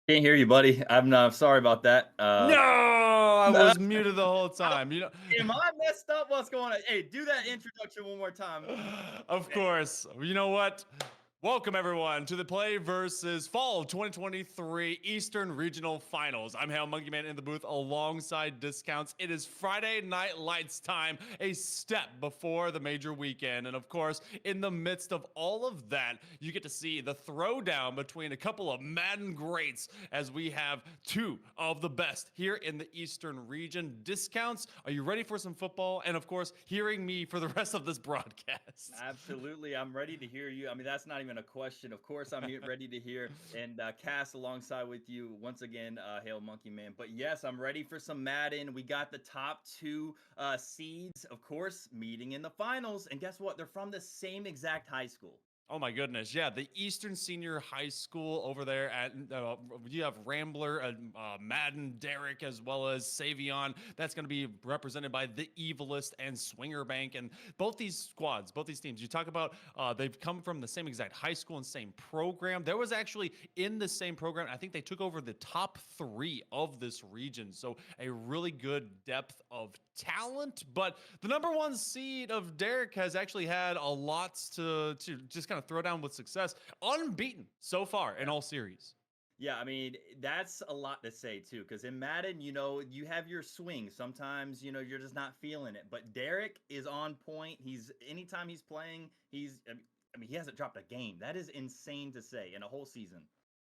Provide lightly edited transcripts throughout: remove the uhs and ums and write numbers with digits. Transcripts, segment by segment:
Can't hear you, buddy. I'm sorry about that. No, I No, was muted the whole time. am I messed up? What's going on? Hey, do that introduction one more time. Of course. You know what? Welcome everyone to the Play versus Fall 2023 Eastern Regional Finals. I'm Hail Monkey Man in the booth alongside Discounts. It is Friday Night Lights time, a step before the major weekend. And of course, in the midst of all of that, you get to see the throwdown between a couple of Madden greats as we have two of the best here in the Eastern region. Discounts, are you ready for some football? And of course, hearing me for the rest of this broadcast. Absolutely, I'm ready to hear you. I mean, that's not even a question. Of course, ready to hear and cast alongside with you once again, Hail Monkey Man. But yes, I'm ready for some Madden. We got the top two seeds, of course, meeting in the finals. And guess what? They're from the same exact high school. Oh my goodness. Yeah, the Eastern Senior High School over there at you have Rambler, Madden, Derek, as well as Savion. That's going to be represented by the Evilist and Swinger Bank. And both these squads, both these teams, you talk about they've come from the same exact high school and same program. There was actually in the same program, I think they took over the top three of this region. So a really good depth of talent. But the number one seed of Derek has actually had a lot to just kind of throw down with success, unbeaten so far in all series. Yeah, I mean, that's a lot to say too, because in Madden, you have your swing. Sometimes, you're just not feeling it. But Derek is on point. Anytime he's playing, he hasn't dropped a game. That is insane to say in a whole season.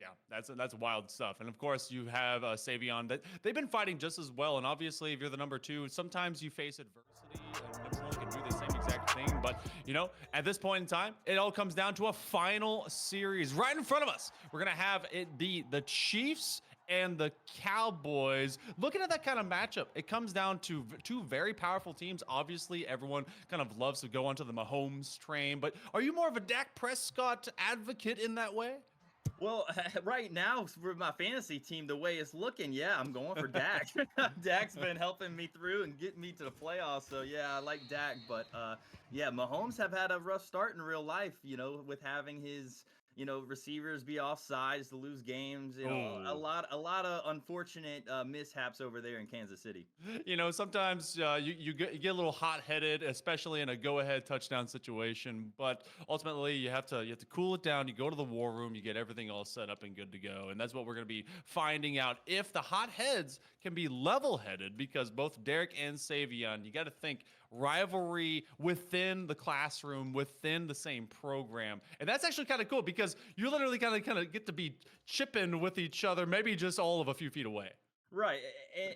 Yeah, that's wild stuff. And of course, you have Savion. That they've been fighting just as well. And obviously, if you're the number two, sometimes you face adversity, and number one can do the same exact thing. But at this point in time, it all comes down to a final series right in front of us. We're gonna have it be the Chiefs and the Cowboys. Looking at that kind of matchup, it comes down to two very powerful teams. Obviously, everyone kind of loves to go onto the Mahomes train. But are you more of a Dak Prescott advocate in that way? Well, right now for my fantasy team, the way it's looking, yeah, I'm going for Dak. Dak's been helping me through and getting me to the playoffs. So yeah, I like Dak, but yeah, Mahomes have had a rough start in real life, with having his receivers be off sides to lose games. Oh. A lot of unfortunate mishaps over there in Kansas City. Sometimes you get a little hot headed, especially in a go ahead touchdown situation. But ultimately, you have to cool it down. You go to the war room, you get everything all set up and good to go. And that's what we're going to be finding out if the hot heads can be level headed, because both Derek and Savion, you got to think rivalry within the classroom, within the same program. And that's actually kind of cool because you literally kind of get to be chipping with each other, maybe just all of a few feet away. Right,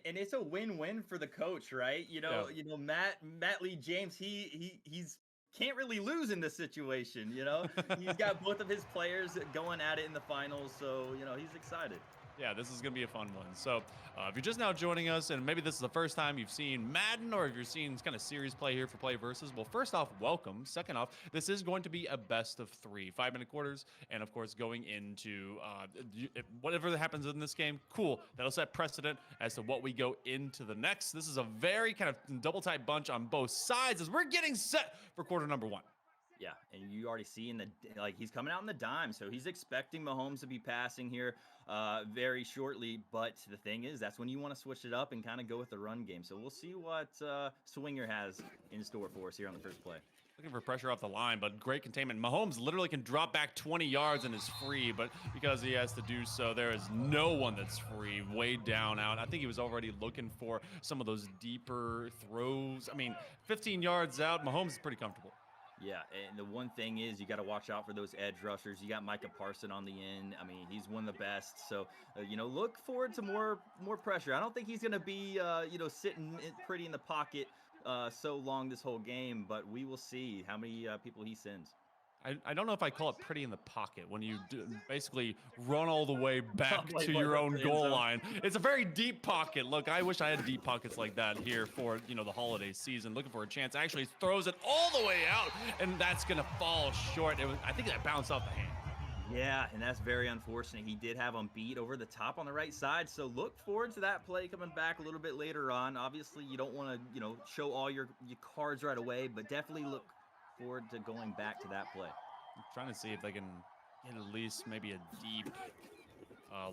and it's a win-win for the coach, right? Yeah. Matt Lee James, he's can't really lose in this situation. He's got both of his players going at it in the finals, so he's excited. Yeah, this is going to be a fun one. So, if you're just now joining us, and maybe this is the first time you've seen Madden, or if you're seeing kind of series play here for Play Versus, well, first off, welcome. Second off, this is going to be a best of three, 5-minute quarters, and of course, going into whatever happens in this game, cool. That'll set precedent as to what we go into the next. This is a very kind of double tight bunch on both sides as we're getting set for quarter number one. Yeah, and you already see he's coming out in the dime, so he's expecting Mahomes to be passing here very shortly. But the thing is, that's when you want to switch it up and kind of go with the run game. So we'll see what Swinger has in store for us here on the first play. Looking for pressure off the line, but great containment. Mahomes literally can drop back 20 yards and is free, but because he has to do so, there is no one that's free, way down out. I think he was already looking for some of those deeper throws. I mean, 15 yards out, Mahomes is pretty comfortable. Yeah, and the one thing is you got to watch out for those edge rushers. You got Micah Parson on the end. I mean, he's one of the best. So, look forward to more pressure. I don't think he's going to be, sitting pretty in the pocket so long this whole game, but we will see how many people he sends. I don't know if I call it pretty in the pocket when you basically run all the way back to your Like own the end goal zone. line. It's a very deep pocket. Look, I wish I had deep pockets like that here for, the holiday season. Looking for a chance. Actually throws it all the way out, and that's going to fall short. I think that bounced off the hand. Yeah, and that's very unfortunate. He did have him beat over the top on the right side. So look forward to that play coming back a little bit later on. Obviously, you don't want to, show all your cards right away, but definitely look forward to going back to that play. I'm trying to see if they can get at least maybe a deep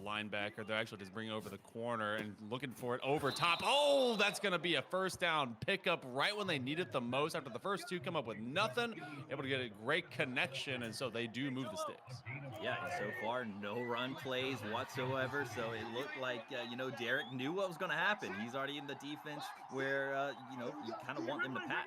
linebacker. They're actually just bringing over the corner and looking for it over top. Oh, that's going to be a first down pickup right when they need it the most. After the first two come up with nothing, able to get a great connection, and so they do move the sticks. Yeah, and so far, no run plays whatsoever. So it looked like, Derek knew what was going to happen. He's already in the defense where, you kind of want them to pass.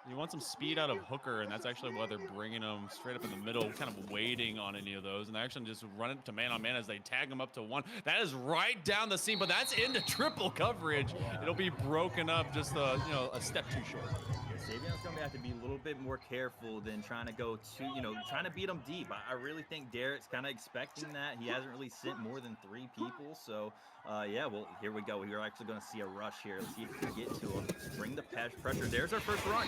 You want some speed out of Hooker, and that's actually why they're bringing him straight up in the middle, kind of waiting on any of those. And they actually just run it to man-on-man as they tag him up to one. That is right down the seam, but that's into triple coverage. It'll be broken up just a step too short. Savion's going to have to be a little bit more careful than trying to go trying to beat them deep. I really think Derek's kind of expecting that. He hasn't really sent more than 3 people. So, well, here we go. We're actually going to see a rush here. Let's see if we can get to him. Bring the pressure. There's our first run.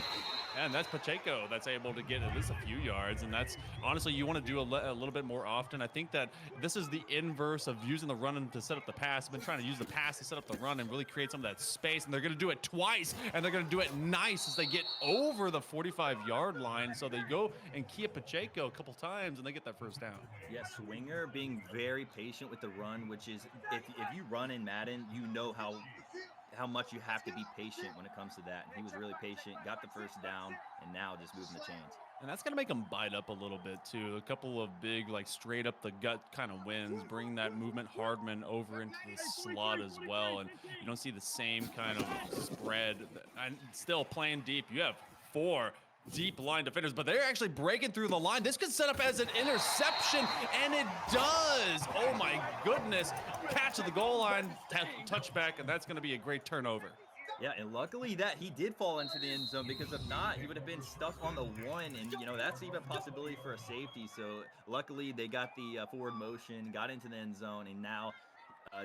And that's Pacheco that's able to get at least a few yards. And that's, honestly, you want to do a little bit more often. I think that this is the inverse of using the run to set up the pass. I've been trying to use the pass to set up the run and really create some of that space. And they're going to do it twice. And they're going to do it nice as they get over the 45-yard line. So they go and key up Pacheco a couple times, and they get that first down. Yeah, Swinger being very patient with the run, which is, if you run in Madden, you know how much you have to be patient when it comes to that. And he was really patient, got the first down, and now just moving the chains. And that's going to make them bite up a little bit, too. A couple of big, straight up the gut kind of wins, bring that movement Hardman over into the slot as well. And you don't see the same kind of spread. And still playing deep. You have 4 deep line defenders, but they're actually breaking through the line. This could set up as an interception, and it does. Oh, my goodness. Catch at the goal line, touchback, and that's going to be a great turnover. Yeah, and luckily that he did fall into the end zone, because if not, he would have been stuck on the 1, and that's even a possibility for a safety. So luckily they got the forward motion, got into the end zone, and now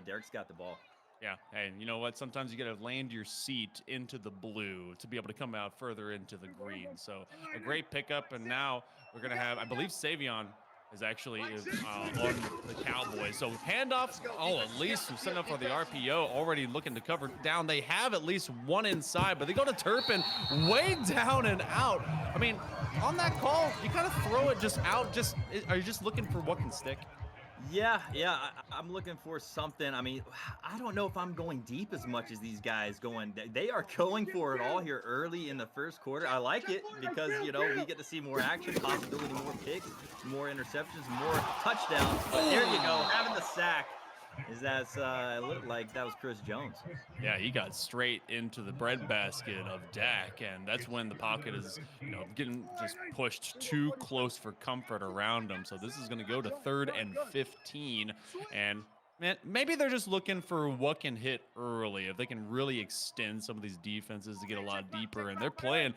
Derek's got the ball. Yeah, and you know what? Sometimes you got to land your seat into the blue to be able to come out further into the green. So a great pickup, and now we're going to have, I believe Savion is actually on the Cowboys. So handoff, at least setting up for the RPO, already looking to cover down. They have at least one inside, but they go to Turpin way down and out. I mean, on that call, you kind of throw it just out. Are you just looking for what can stick? Yeah, I'm looking for something. I mean, I don't know if I'm going deep as much as these guys going. They are going for it all here early in the first quarter. I like it because, we get to see more action, possibility, more picks, more interceptions, more touchdowns. But there you go, having the sack. It looked like that was Chris Jones. Yeah, he got straight into the breadbasket of Dak, and that's when the pocket is, getting just pushed too close for comfort around him. So this is going to go to 3rd and 15, and man, maybe they're just looking for what can hit early. If they can really extend some of these defenses to get a lot deeper, and they're playing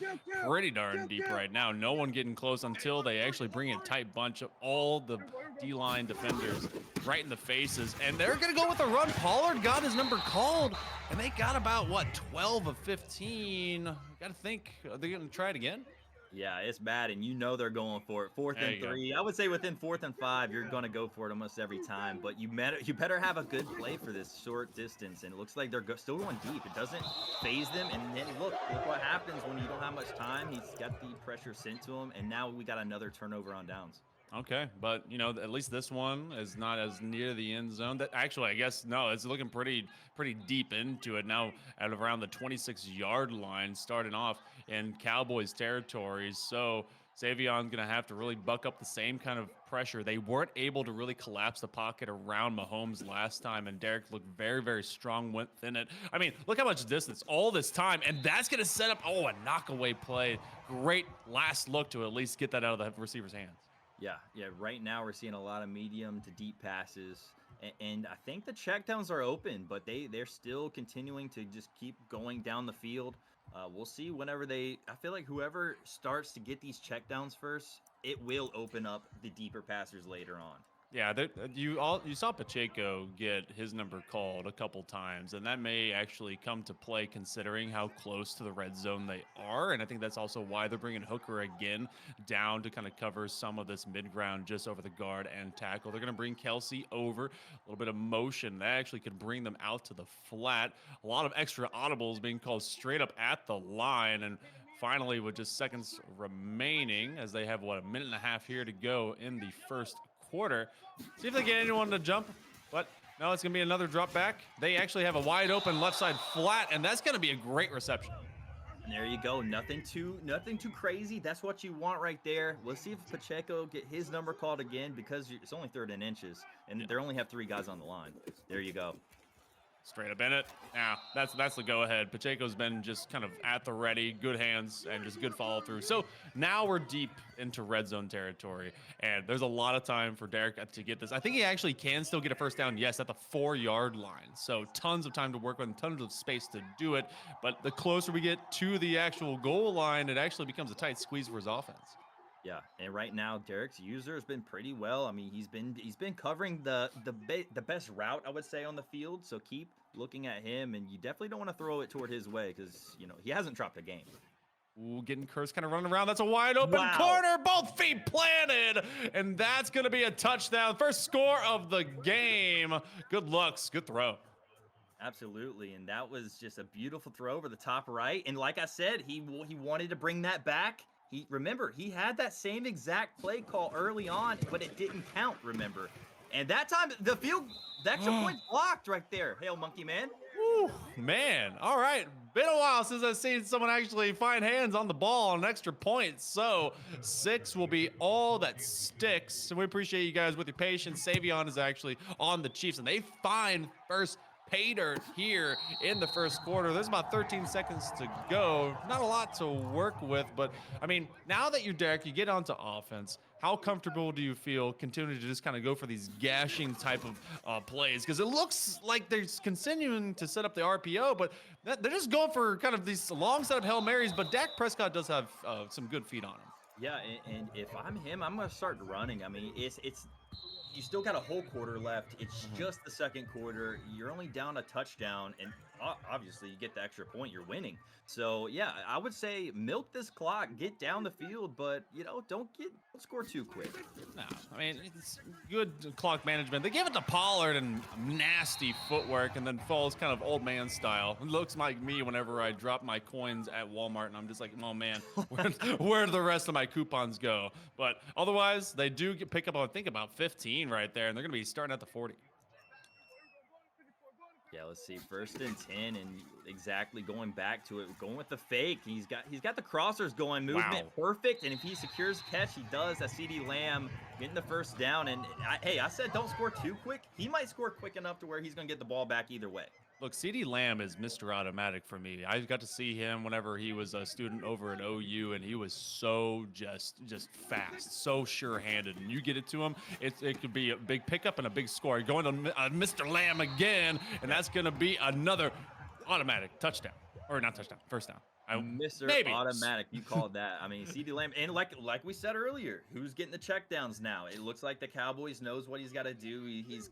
pretty darn deep right now. No one getting close until they actually bring in a tight bunch of all the D-line defenders right in the faces, and they're going to go with a run. Pollard got his number called, and they got about, 12 of 15. Got to think, are they going to try it again? Yeah, it's bad, and they're going for it. 4th and 3. I would say within 4th and 5, you're going to go for it almost every time. But you better have a good play for this short distance. And it looks like they're still going deep. It doesn't phase them. And then look what happens when you don't have much time. He's got the pressure sent to him, and now we got another turnover on downs. Okay, but at least this one is not as near the end zone. That actually, I guess, no, it's looking pretty deep into it now, at around the 26-yard line, starting off in Cowboys territory. So Savion's going to have to really buck up the same kind of pressure. They weren't able to really collapse the pocket around Mahomes last time, and Derek looked very, very strong within it. I mean, look how much distance all this time, and that's going to set up, a knockaway play. Great last look to at least get that out of the receiver's hands. Yeah. Right now we're seeing a lot of medium to deep passes, and I think the checkdowns are open, but they're still continuing to just keep going down the field. We'll see whenever I feel like whoever starts to get these checkdowns first, it will open up the deeper passers later on. Yeah, you saw Pacheco get his number called a couple times, and that may actually come to play considering how close to the red zone they are. And I think that's also why they're bringing Hooker again down to kind of cover some of this mid-ground just over the guard and tackle. They're going to bring Kelsey over, a little bit of motion. That actually could bring them out to the flat. A lot of extra audibles being called straight up at the line. And finally, with just seconds remaining, as they have, a minute and a half here to go in the first quarter. See if they get anyone to jump. But no, it's going to be another drop back. They actually have a wide open left side flat, and that's going to be a great reception. And there you go. Nothing too crazy. That's what you want right there. Let's see if Pacheco get his number called again because it's only 3rd and inches, and they only have 3 guys on the line. There you go. Straight up in it. Yeah, that's the go-ahead. Pacheco's been just kind of at the ready, good hands, and just good follow-through. So now we're deep into red zone territory, and there's a lot of time for Derek to get this. I think he actually can still get a first down, yes, at the 4-yard line. So tons of time to work with, tons of space to do it. But the closer we get to the actual goal line, it actually becomes a tight squeeze for his offense. Yeah, and right now Derek's user has been pretty well. I mean, he's been covering the best route, I would say, on the field. So keep looking at him, and you definitely don't want to throw it toward his way because he hasn't dropped a game. Ooh, getting cursed, kind of running around. That's a wide open corner, both feet planted, and that's going to be a touchdown. First score of the game. Good looks, good throw. Absolutely, and that was just a beautiful throw over the top right. And like I said, he wanted to bring that back. Remember, he had that same exact play call early on, but it didn't count, remember. And that time, the extra point blocked right there. Hail, Monkey Man. Woo, man. All right. Been a while since I've seen someone actually find hands on the ball on an extra point. So 6 will be all that sticks. And we appreciate you guys with your patience. Savion is actually on the Chiefs, and they find first pay dirt here in the first quarter. There's about 13 seconds to go. Not a lot to work with, but I mean, now that you're Derek, you get onto offense. How comfortable do you feel continuing to just kind of go for these gashing type of plays? Because it looks like they're continuing to set up the RPO, but they're just going for kind of these long set of Hail Marys, but Dak Prescott does have some good feet on him. Yeah, and if I'm him, I'm going to start running. I mean, it's you still got a whole quarter left. It's just the second quarter. You're only down a touchdown, and obviously you get the extra point, you're winning. So yeah, I would say milk this clock, get down the field, but don't score too quick. No, I mean, it's good clock management. They give it to Pollard and nasty footwork, and then falls kind of old man style. It looks like me whenever I drop my coins at Walmart, and I'm just like, oh man, where do the rest of my coupons go? But otherwise, they do pick up, I think, about 15 right there, and they're going to be starting at the 40. Yeah, let's see. 1st and 10, and exactly going back to it, going with the fake. He's got the crossers going, movement perfect, and if he secures catch, he does. That CeeDee Lamb getting the first down, and I said don't score too quick. He might score quick enough to where he's going to get the ball back either way. Look, CeeDee Lamb is Mr. Automatic for me. I got to see him whenever he was a student over at OU, and he was so just fast, so sure-handed. And you get it to him, it could be a big pickup and a big score. Going to Mr. Lamb again, and that's going to be another automatic touchdown. Or not touchdown, first down. Mr. Maybe. Automatic, you called that. I mean, CeeDee Lamb, and like we said earlier, who's getting the checkdowns now? It looks like the Cowboys knows what he's got to do. He's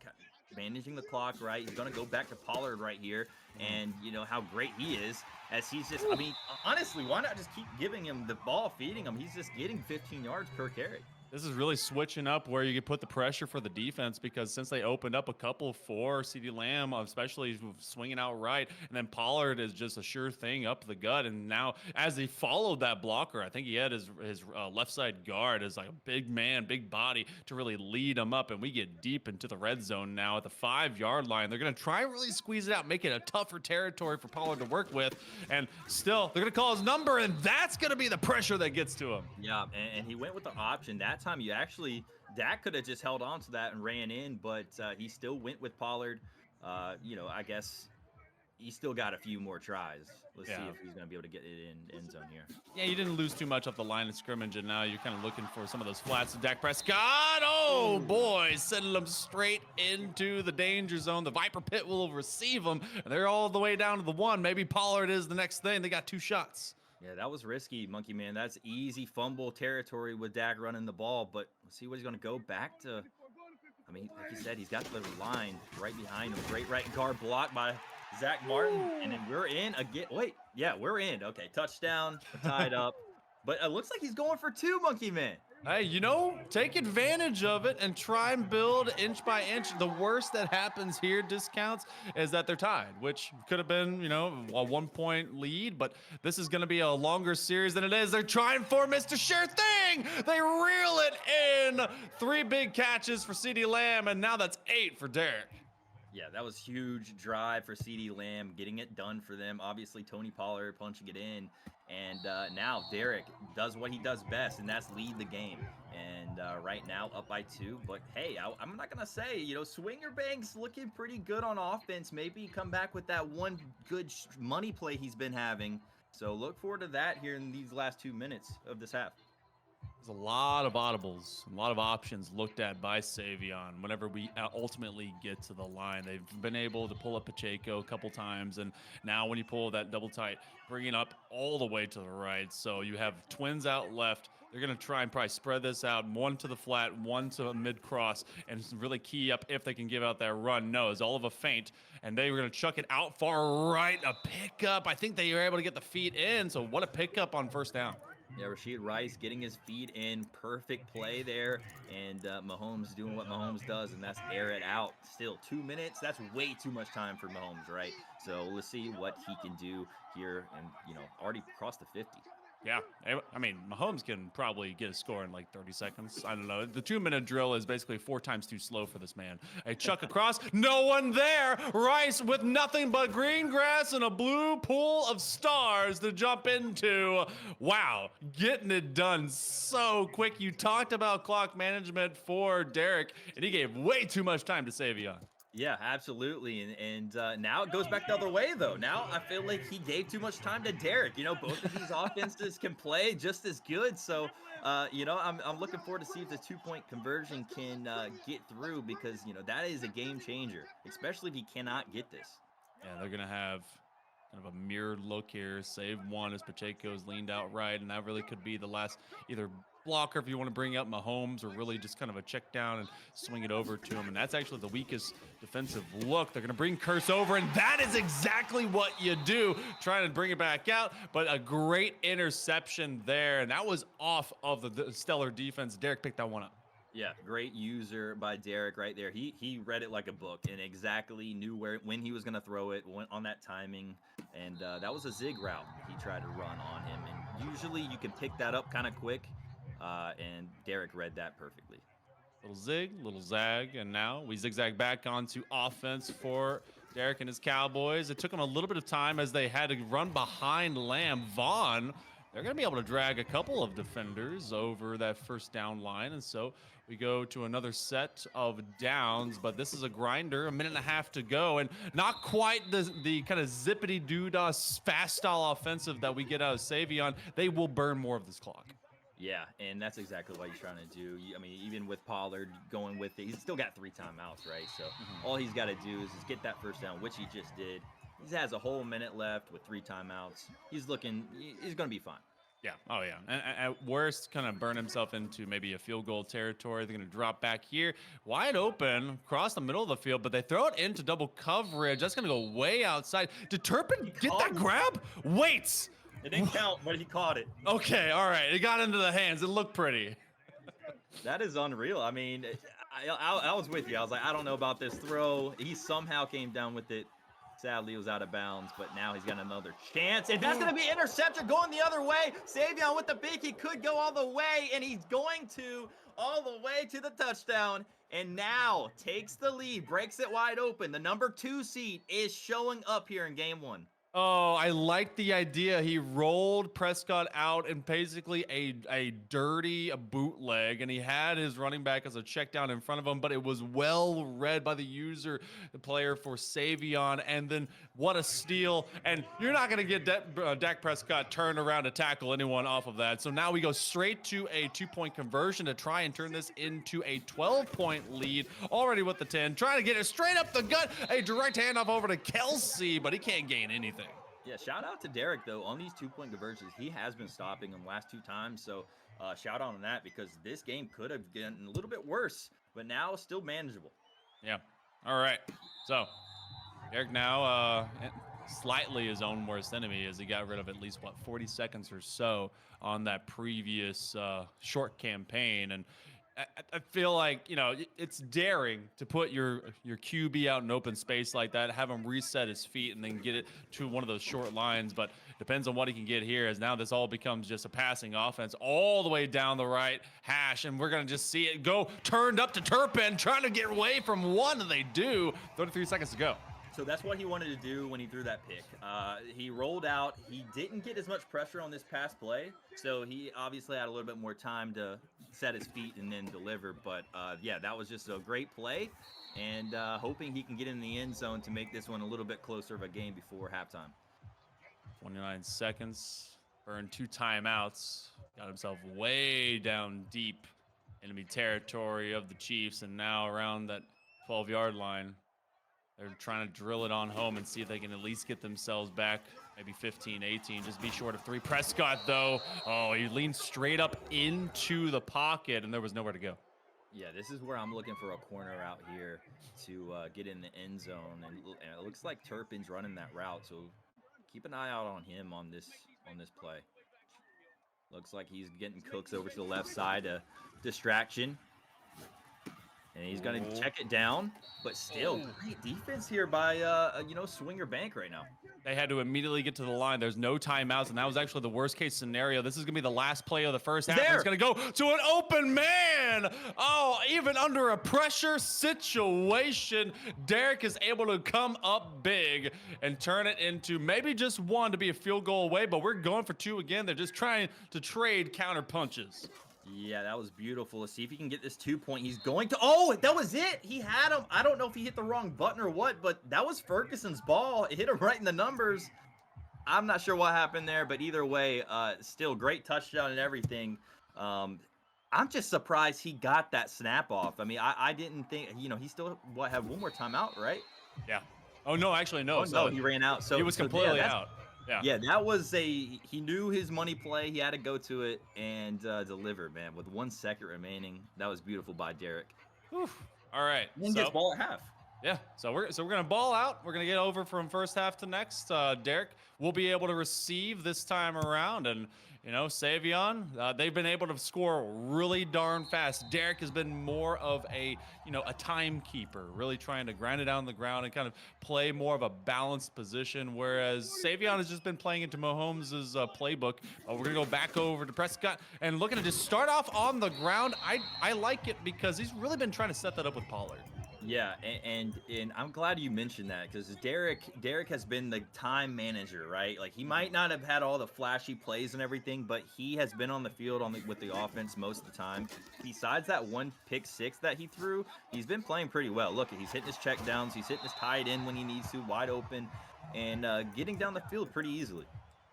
managing the clock right. He's going to go back to Pollard right here, and how great he is as he's just, I mean, honestly, why not just keep giving him the ball, feeding him? He's just getting 15 yards per carry. This is really switching up where you can put the pressure for the defense, because since they opened up a couple for CeeDee Lamb, especially swinging out right, and then Pollard is just a sure thing up the gut. And now as he followed that blocker, I think he had his left side guard as like a big man, big body to really lead him up. And we get deep into the red zone now at the 5-yard line. They're going to try and really squeeze it out, make it a tougher territory for Pollard to work with. And still, they're going to call his number, and that's going to be the pressure that gets to him. Yeah, and he went with the option. That time Dak could have just held on to that and ran in, but he still went with Pollard. I guess he still got a few more tries. Let's see if he's going to be able to get it in end zone here. Yeah, you didn't lose too much off the line of scrimmage, and now you're kind of looking for some of those flats of Dak Prescott. Oh, boy, sending them straight into the danger zone. The Viper Pit will receive them, and they're all the way down to the 1. Maybe Pollard is the next thing. They got 2 shots. Yeah, that was risky, Monkey Man. That's easy fumble territory with Dak running the ball, but let's see what he's going to go back to. I mean, like you said, he's got the line right behind him. Great right guard block by Zach Martin, and then we're in again. Wait, yeah, we're in. Okay, touchdown, tied up. But it looks like he's going for 2, Monkey Man. Hey, take advantage of it and try and build inch by inch. The worst that happens here, discounts, is that they're tied, which could have been, a 1-point lead, but this is going to be a longer series than it is. They're trying for Mr. Sure Thing. They reel it in. 3 big catches for CeeDee Lamb, and now that's 8 for Derek. Yeah, that was huge drive for CD Lamb, getting it done for them. Obviously, Tony Pollard punching it in, and now Derek does what he does best, and that's lead the game. And right now, up by 2. But hey, I'm not gonna say, Swinger Banks looking pretty good on offense. Maybe come back with that one good money play he's been having. So look forward to that here in these last 2 minutes of this half. There's a lot of audibles, a lot of options looked at by Savion whenever we ultimately get to the line. They've been able to pull up Pacheco a couple times, and now when you pull that double tight, bringing up all the way to the right. So you have twins out left. They're going to try and probably spread this out, one to the flat, one to mid cross, and really key up if they can give out that run. No, it's all of a feint, and they were going to chuck it out far right, a pickup. I think they were able to get the feet in, so what a pickup on first down. Yeah, Rashid Rice getting his feet in, perfect play there, and Mahomes doing what Mahomes does, and that's air it out. Still 2 minutes, that's way too much time for Mahomes, right? So let's see what he can do here, and already crossed the 50. Yeah, I mean, Mahomes can probably get a score in like 30 seconds. I don't know. The 2-minute drill is basically 4 times too slow for this man. A chuck across, no one there. Rice with nothing but green grass and a blue pool of stars to jump into. Wow, getting it done so quick. You talked about clock management for Derek, and he gave way too much time to Savion. Yeah, absolutely. And now it goes back the other way, though. Now I feel like he gave too much time to Derek. Both of these offenses can play just as good. So, I'm looking forward to see if the 2-point conversion can get through because, that is a game changer, especially if he cannot get this. Yeah, they're going to have kind of a mirrored look here. Save one as Pacheco's leaned out right, and that really could be the last either blocker if you want to bring up Mahomes or really just kind of a check down and swing it over to him. And that's actually the weakest defensive look. They're going to bring Curse over, and that is exactly what you do, trying to bring it back out. But a great interception there, and that was off of the stellar defense. Derek picked that one up. Yeah, great user by Derek right there. He read it like a book and exactly knew when he was going to throw it, went on that timing, and that was a zig route he tried to run on him. And usually you can pick that up kind of quick, and Derek read that perfectly. Little zig, little zag, and now we zigzag back onto offense for Derek and his Cowboys. It took them a little bit of time as they had to run behind Lamb. Vaughn, they're going to be able to drag a couple of defenders over that first down line, and so we go to another set of downs, but this is a grinder, a minute and a half to go, and not quite the kind of zippity-doo-dah fast style offensive that we get out of Savion. They will burn more of this clock. Yeah, and that's exactly what he's trying to do. I mean, even with Pollard going with it, he's still got 3 timeouts, right? So all he's got to do is get that first down, which he just did. He has a whole minute left with 3 timeouts. He's going to be fine. Yeah. Oh, yeah. And at worst, kind of burn himself into maybe a field goal territory. They're going to drop back here, wide open, across the middle of the field, but they throw it into double coverage. That's going to go way outside. Did Turpin get that grab? Wait. It didn't count, but he caught it. Okay, all right. It got into the hands. It looked pretty. That is unreal. I mean, I was with you. I was like, I don't know about this throw. He somehow came down with it. Sadly, it was out of bounds, but now he's got another chance. And that's going to be intercepted going the other way. Savion with the beak. He could go all the way, and he's going to all the way to the touchdown. And now takes the lead, breaks it wide open. The number 2 seed is showing up here in game 1. Oh, I like the idea. He rolled Prescott out in basically a dirty bootleg, and he had his running back as a check down in front of him, but it was well read by the player for Savion, and then what a steal. And you're not going to get Dak Prescott turned around to tackle anyone off of that. So now we go straight to a 2-point conversion to try and turn this into a 12-point lead, already with the 10, trying to get it straight up the gut. A direct handoff over to Kelsey, but he can't gain anything. Yeah, shout out to Derek, though, on these 2-point conversions. He has been stopping them last 2 times, so shout out on that because this game could have gotten a little bit worse, but now still manageable. Yeah. All right. So, Derek now slightly his own worst enemy as he got rid of at least, 40 seconds or so on that previous short campaign. And I feel like, it's daring to put your QB out in open space like that, have him reset his feet, and then get it to one of those short lines. But depends on what he can get here, as now this all becomes just a passing offense all the way down the right hash, and we're gonna just see it go turned up to Turpin, trying to get away from one, and they do. 33 seconds to go. So that's what he wanted to do when he threw that pick. He rolled out. He didn't get as much pressure on this pass play, so he obviously had a little bit more time to set his feet and then deliver. But yeah, that was just a great play, and hoping he can get in the end zone to make this one a little bit closer of a game before halftime. 29 seconds. Burned 2 timeouts. Got himself way down deep enemy territory of the Chiefs, and now around that 12-yard line. They're trying to drill it on home and see if they can at least get themselves back, maybe 15, 18. Just be short of 3. Prescott, though, he leaned straight up into the pocket, and there was nowhere to go. Yeah, this is where I'm looking for a corner out here to get in the end zone, and it looks like Turpin's running that route, so keep an eye out on him on this play. Looks like he's getting Cooks over to the left side, distraction. And he's going to check it down, but still great defense here by, Swinger Bank right now. They had to immediately get to the line. There's no timeouts, and that was actually the worst-case scenario. This is going to be the last play of the first half. It's going to go to an open man. Oh, even under a pressure situation, Derek is able to come up big and turn it into maybe just 1 to be a field goal away, but we're going for 2 again. They're just trying to trade counter punches. Yeah, that was beautiful. Let's see if he can get this 2-point. He's going to... Oh, that was it. He had him. I don't know if he hit the wrong button or what, but that was Ferguson's ball. It hit him right in the numbers. I'm not sure what happened there, but either way, still great touchdown and everything. I'm just surprised he got that snap off. I mean, I didn't think... he still had one more timeout, right? Yeah. Oh, no, actually, no. Oh, no, he ran out. So he was completely out. Yeah, that was he knew his money play. He had to go to it and deliver, man. With 1 second remaining, that was beautiful by Derek. Whew. All right. And gets ball at half. Yeah, so we're gonna ball out. We're gonna get over from first half to next. Derek will be able to receive this time around, and Savion, they've been able to score really darn fast. Derek has been more of a timekeeper, really trying to grind it down the ground and kind of play more of a balanced position, whereas Savion has just been playing into Mahomes' playbook. We're gonna go back over to Prescott and looking to just start off on the ground. I like it because he's really been trying to set that up with Pollard. Yeah, and I'm glad you mentioned that, because Derek has been the time manager, right? Like, he might not have had all the flashy plays and everything, but he has been on the field with the offense most of the time. Besides that 1 pick 6 that he threw, he's been playing pretty well. Look, he's hitting his check downs, he's hitting his tight end when he needs to, wide open, and getting down the field pretty easily.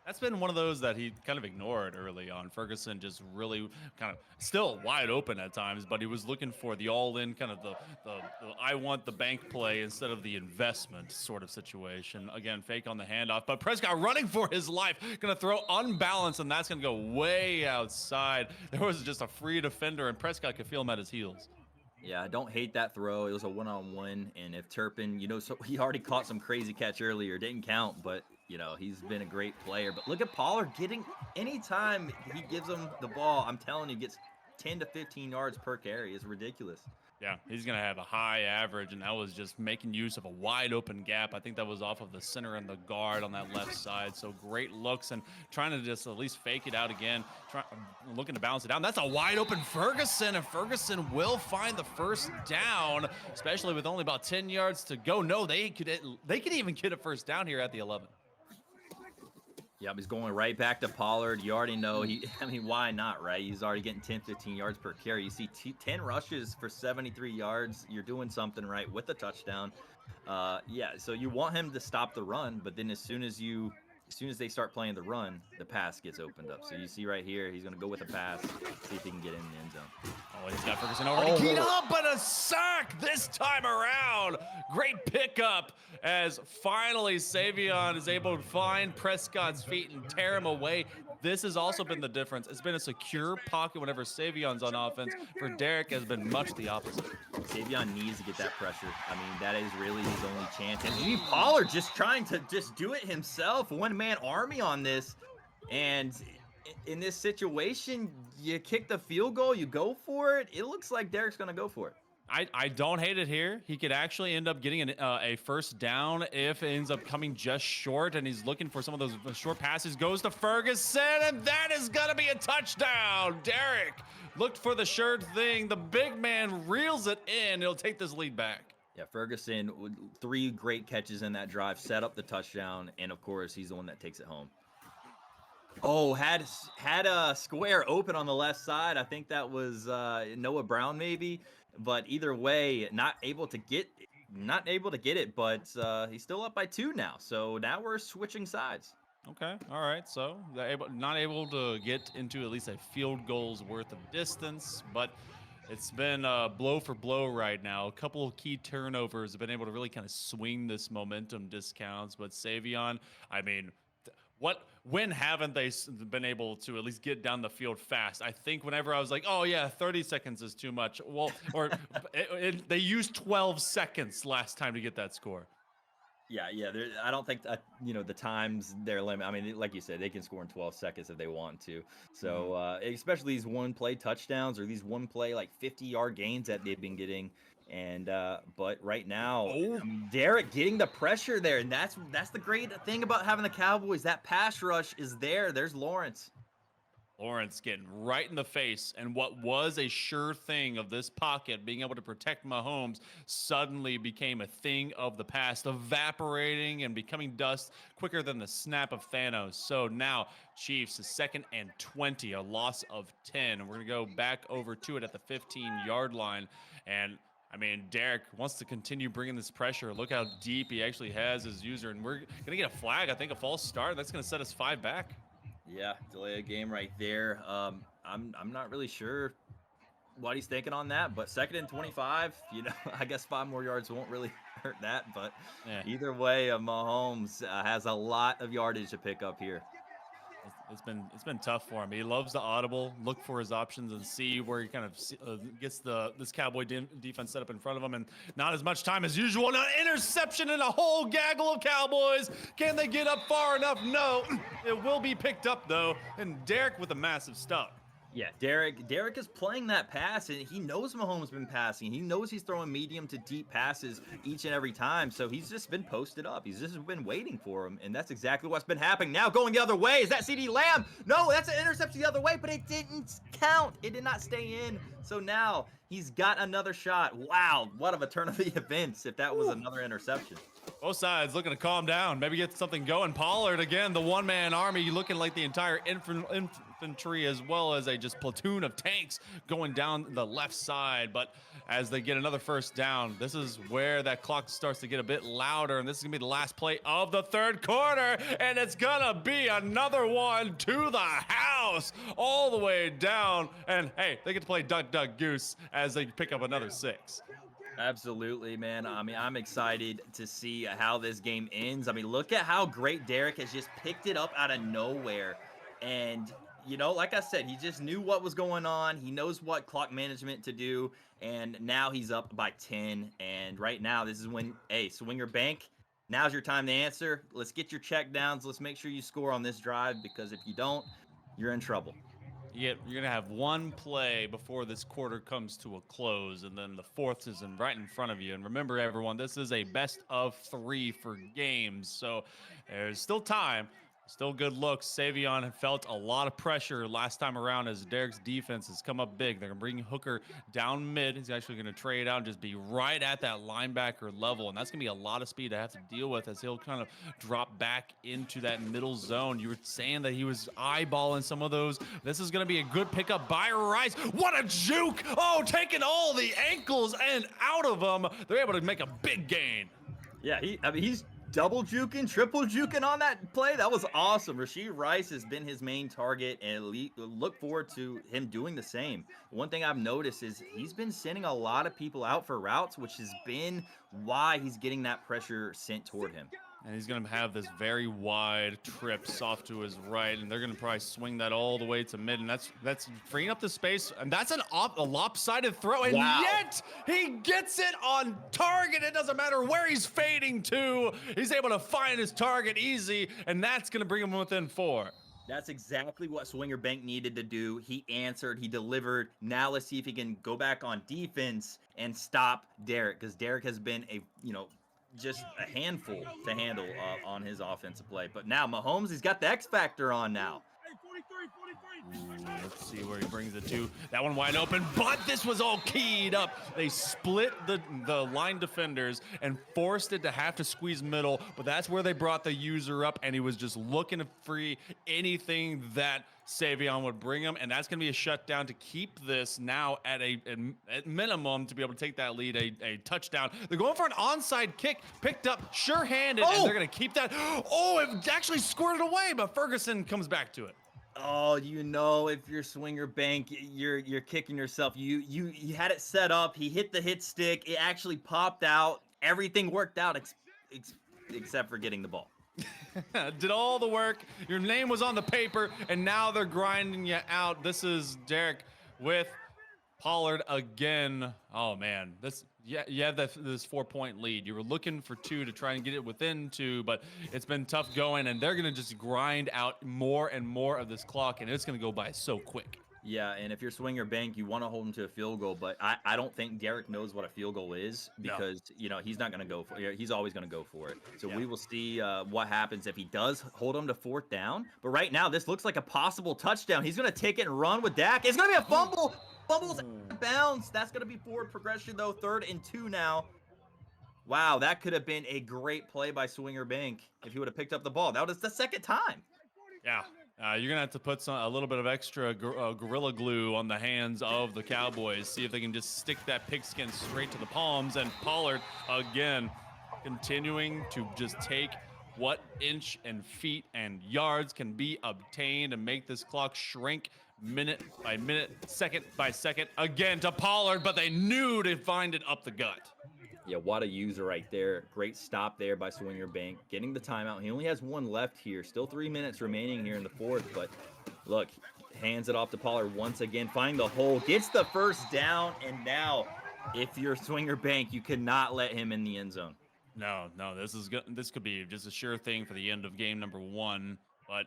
That's been one of those that he kind of ignored early on. Ferguson just really kind of still wide open at times, but he was looking for the all-in kind of the I want the bank play instead of the investment sort of situation. Again, fake on the handoff, but Prescott running for his life, going to throw unbalanced, and that's going to go way outside. There was just a free defender, and Prescott could feel him at his heels. Yeah, I don't hate that throw. It was a one-on-one, and if Turpin, so he already caught some crazy catch earlier. Didn't count, but, he's been a great player. But look at Pollard getting, anytime he gives him the ball, I'm telling you, gets 10 to 15 yards per carry. It's ridiculous. Yeah, he's going to have a high average, and that was just making use of a wide open gap. I think that was off of the center and the guard on that left side. So great looks and trying to just at least fake it out again, looking to balance it down. That's a wide open Ferguson, and Ferguson will find the first down, especially with only about 10 yards to go. No, they could even get a first down here at the 11. Yep, he's going right back to Pollard. You already know why not, right? He's already getting 10, 15 yards per carry. You see 10 rushes for 73 yards. You're doing something right with the touchdown. Yeah, so you want him to stop the run, but then as soon as they start playing the run, the pass gets opened up. So you see right here, he's going to go with a pass, see if he can get in the end zone. Oh, he's got Ferguson already keyed up, but a sack this time around. Great pickup as finally Savion is able to find Prescott's feet and tear him away. This has also been the difference. It's been a secure pocket whenever Savion's on offense. For Derek, has been much the opposite. Savion needs to get that pressure. I mean, that is really his only chance. And maybe Pollard just trying to just do it himself. One-man army on this. And In this situation, you kick the field goal, you go for it. It looks like Derek's gonna go for it. I don't hate it here. He could actually end up getting a first down if it ends up coming just short, and he's looking for some of those short passes. Goes to Ferguson, and that is going to be a touchdown. Derek looked for the sure thing. The big man reels it in. He'll take this lead back. Yeah, Ferguson, 3 great catches in that drive, set up the touchdown, and of course, he's the one that takes it home. Oh, had a square open on the left side. I think that was Noah Brown maybe, but either way, not able to get it, but he's still up by 2 now. So now we're switching sides. Okay, all right. So not able to get into at least a field goal's worth of distance, but it's been blow for blow right now. A couple of key turnovers have been able to really kind of swing this momentum discounts. But Savion, I mean, when haven't they been able to at least get down the field fast? I think whenever I was like, oh yeah, 30 seconds is too much. Well, or they used 12 seconds last time to get that score. Yeah. I don't think the time's their limit. I mean, like you said, they can score in 12 seconds if they want to. So especially these one-play touchdowns or these one-play like 50-yard gains that they've been getting. And but right now, Derek getting the pressure there, and that's the great thing about having the Cowboys. That pass rush is there. There's Lawrence. Lawrence getting right in the face, and what was a sure thing of this pocket being able to protect Mahomes suddenly became a thing of the past, evaporating and becoming dust quicker than the snap of Thanos. So now Chiefs is 2nd and 20, a loss of 10, and we're gonna go back over to it at the 15-yard line. And I mean, Derek wants to continue bringing this pressure. Look how deep he actually has his user, and we're gonna get a flag. I think a false start. That's gonna set us 5 back. Yeah, delay a game right there. I'm not really sure what he's thinking on that, but 2nd and 25. I guess 5 more yards won't really hurt that. But Yeah. Either way, Mahomes has a lot of yardage to pick up here. It's been tough for him. He loves the audible, look for his options and see where he kind of gets this Cowboy defense set up in front of him, and not as much time as usual. An interception and a whole gaggle of Cowboys. Can they get up far enough? No. It will be picked up though, and Derek with a massive stop. Yeah, Derek is playing that pass, and he knows Mahomes been passing. He knows he's throwing medium to deep passes each and every time, so he's just been posted up. He's just been waiting for him, and that's exactly what's been happening. Now going the other way, is that CeeDee Lamb? No, that's an interception the other way, but it didn't count. It did not stay in, so now he's got another shot. Wow, what of a turn of the events if that was another interception. Both sides looking to calm down, maybe get something going. Pollard again, the one-man army, looking like the entire infantry as well as a just platoon of tanks going down the left side. But as they get another first down, this is where that clock starts to get a bit louder, and this is gonna be the last play of the 3rd quarter, and it's gonna be another one to the house all the way down. And hey, they get to play duck duck goose as they pick up another 6. Absolutely, man. I mean, I'm excited to see how this game ends. I mean, look at how great Derek has just picked it up out of nowhere. And, like I said, he just knew what was going on. He knows what clock management to do. And now he's up by 10. And right now, this is when, hey, Swinger Bank, now's your time to answer. Let's get your check downs. Let's make sure you score on this drive, because if you don't, you're in trouble. You're going to have one play before this quarter comes to a close, and then the 4th is right in front of you. And remember, everyone, this is a best of 3 for games, so there's still time. Still good looks. Savion felt a lot of pressure last time around as Derek's defense has come up big. They're going to bring Hooker down mid. He's actually going to trade out and just be right at that linebacker level. And that's going to be a lot of speed to have to deal with as he'll kind of drop back into that middle zone. You were saying that he was eyeballing some of those. This is going to be a good pickup by Rice. What a juke! Oh, taking all the ankles and out of them. They're able to make a big gain. Yeah, he's double juking, triple juking on that play. That was awesome. Rashee Rice has been his main target, and look forward to him doing the same. One thing I've noticed is he's been sending a lot of people out for routes, which has been why he's getting that pressure sent toward him. And he's going to have this very wide trip off to his right, and they're going to probably swing that all the way to mid, and that's freeing up the space, and that's a lopsided throw, and yet he gets it on target. It doesn't matter where he's fading to. He's able to find his target easy, and that's going to bring him within 4. That's exactly what Swinger Bank needed to do. He answered, he delivered. Now let's see if he can go back on defense and stop Derek, because Derek has been just a handful to handle on his offensive play. But now Mahomes, he's got the X factor on now. Ooh, let's see where he brings it to. That one wide open, but this was all keyed up. They split the line defenders and forced it to have to squeeze middle, but that's where they brought the user up, and he was just looking to free anything that Savion would bring him, and that's going to be a shutdown to keep this now at at minimum to be able to take that lead, a touchdown. They're going for an onside kick, picked up, sure-handed, and they're going to keep that. Oh, it actually squirted away, but Ferguson comes back to it. Oh, if you're Swinger Bank, you're kicking yourself. You had it set up. He hit the hit stick. It actually popped out. Everything worked out except for getting the ball. Did all the work. Your name was on the paper, and now they're grinding you out. This is Derek with Pollard again. Oh man, you have this 4-point lead. You were looking for 2 to try and get it within 2, but it's been tough going, and they're gonna just grind out more and more of this clock, and it's gonna go by so quick. Yeah, and if you're Swinger Bank, you want to hold him to a field goal, but I don't think Derek knows what a field goal is, because he's not going to go for it. He's always going to go for it. So we will see what happens if he does hold him to 4th down. But right now, this looks like a possible touchdown. He's going to take it and run with Dak. It's going to be a fumble. Fumbles out of bounds. That's going to be forward progression, though. 3rd and 2 now. Wow, that could have been a great play by Swinger Bank if he would have picked up the ball. That was the 2nd time. Yeah. You're going to have to put a little bit of extra Gorilla Glue on the hands of the Cowboys. See if they can just stick that pigskin straight to the palms. And Pollard, again, continuing to just take what inch and feet and yards can be obtained and make this clock shrink minute by minute, second by second. Again to Pollard, but they knew to find it up the gut. Yeah, what a user right there. Great stop there by Swinger Bank. Getting the timeout. He only has 1 left here. Still 3 minutes remaining here in the 4th. But look, hands it off to Pollard once again. Finding the hole. Gets the 1st down. And now, if you're Swinger Bank, you cannot let him in the end zone. No, this could be just a sure thing for the end of game number 1. But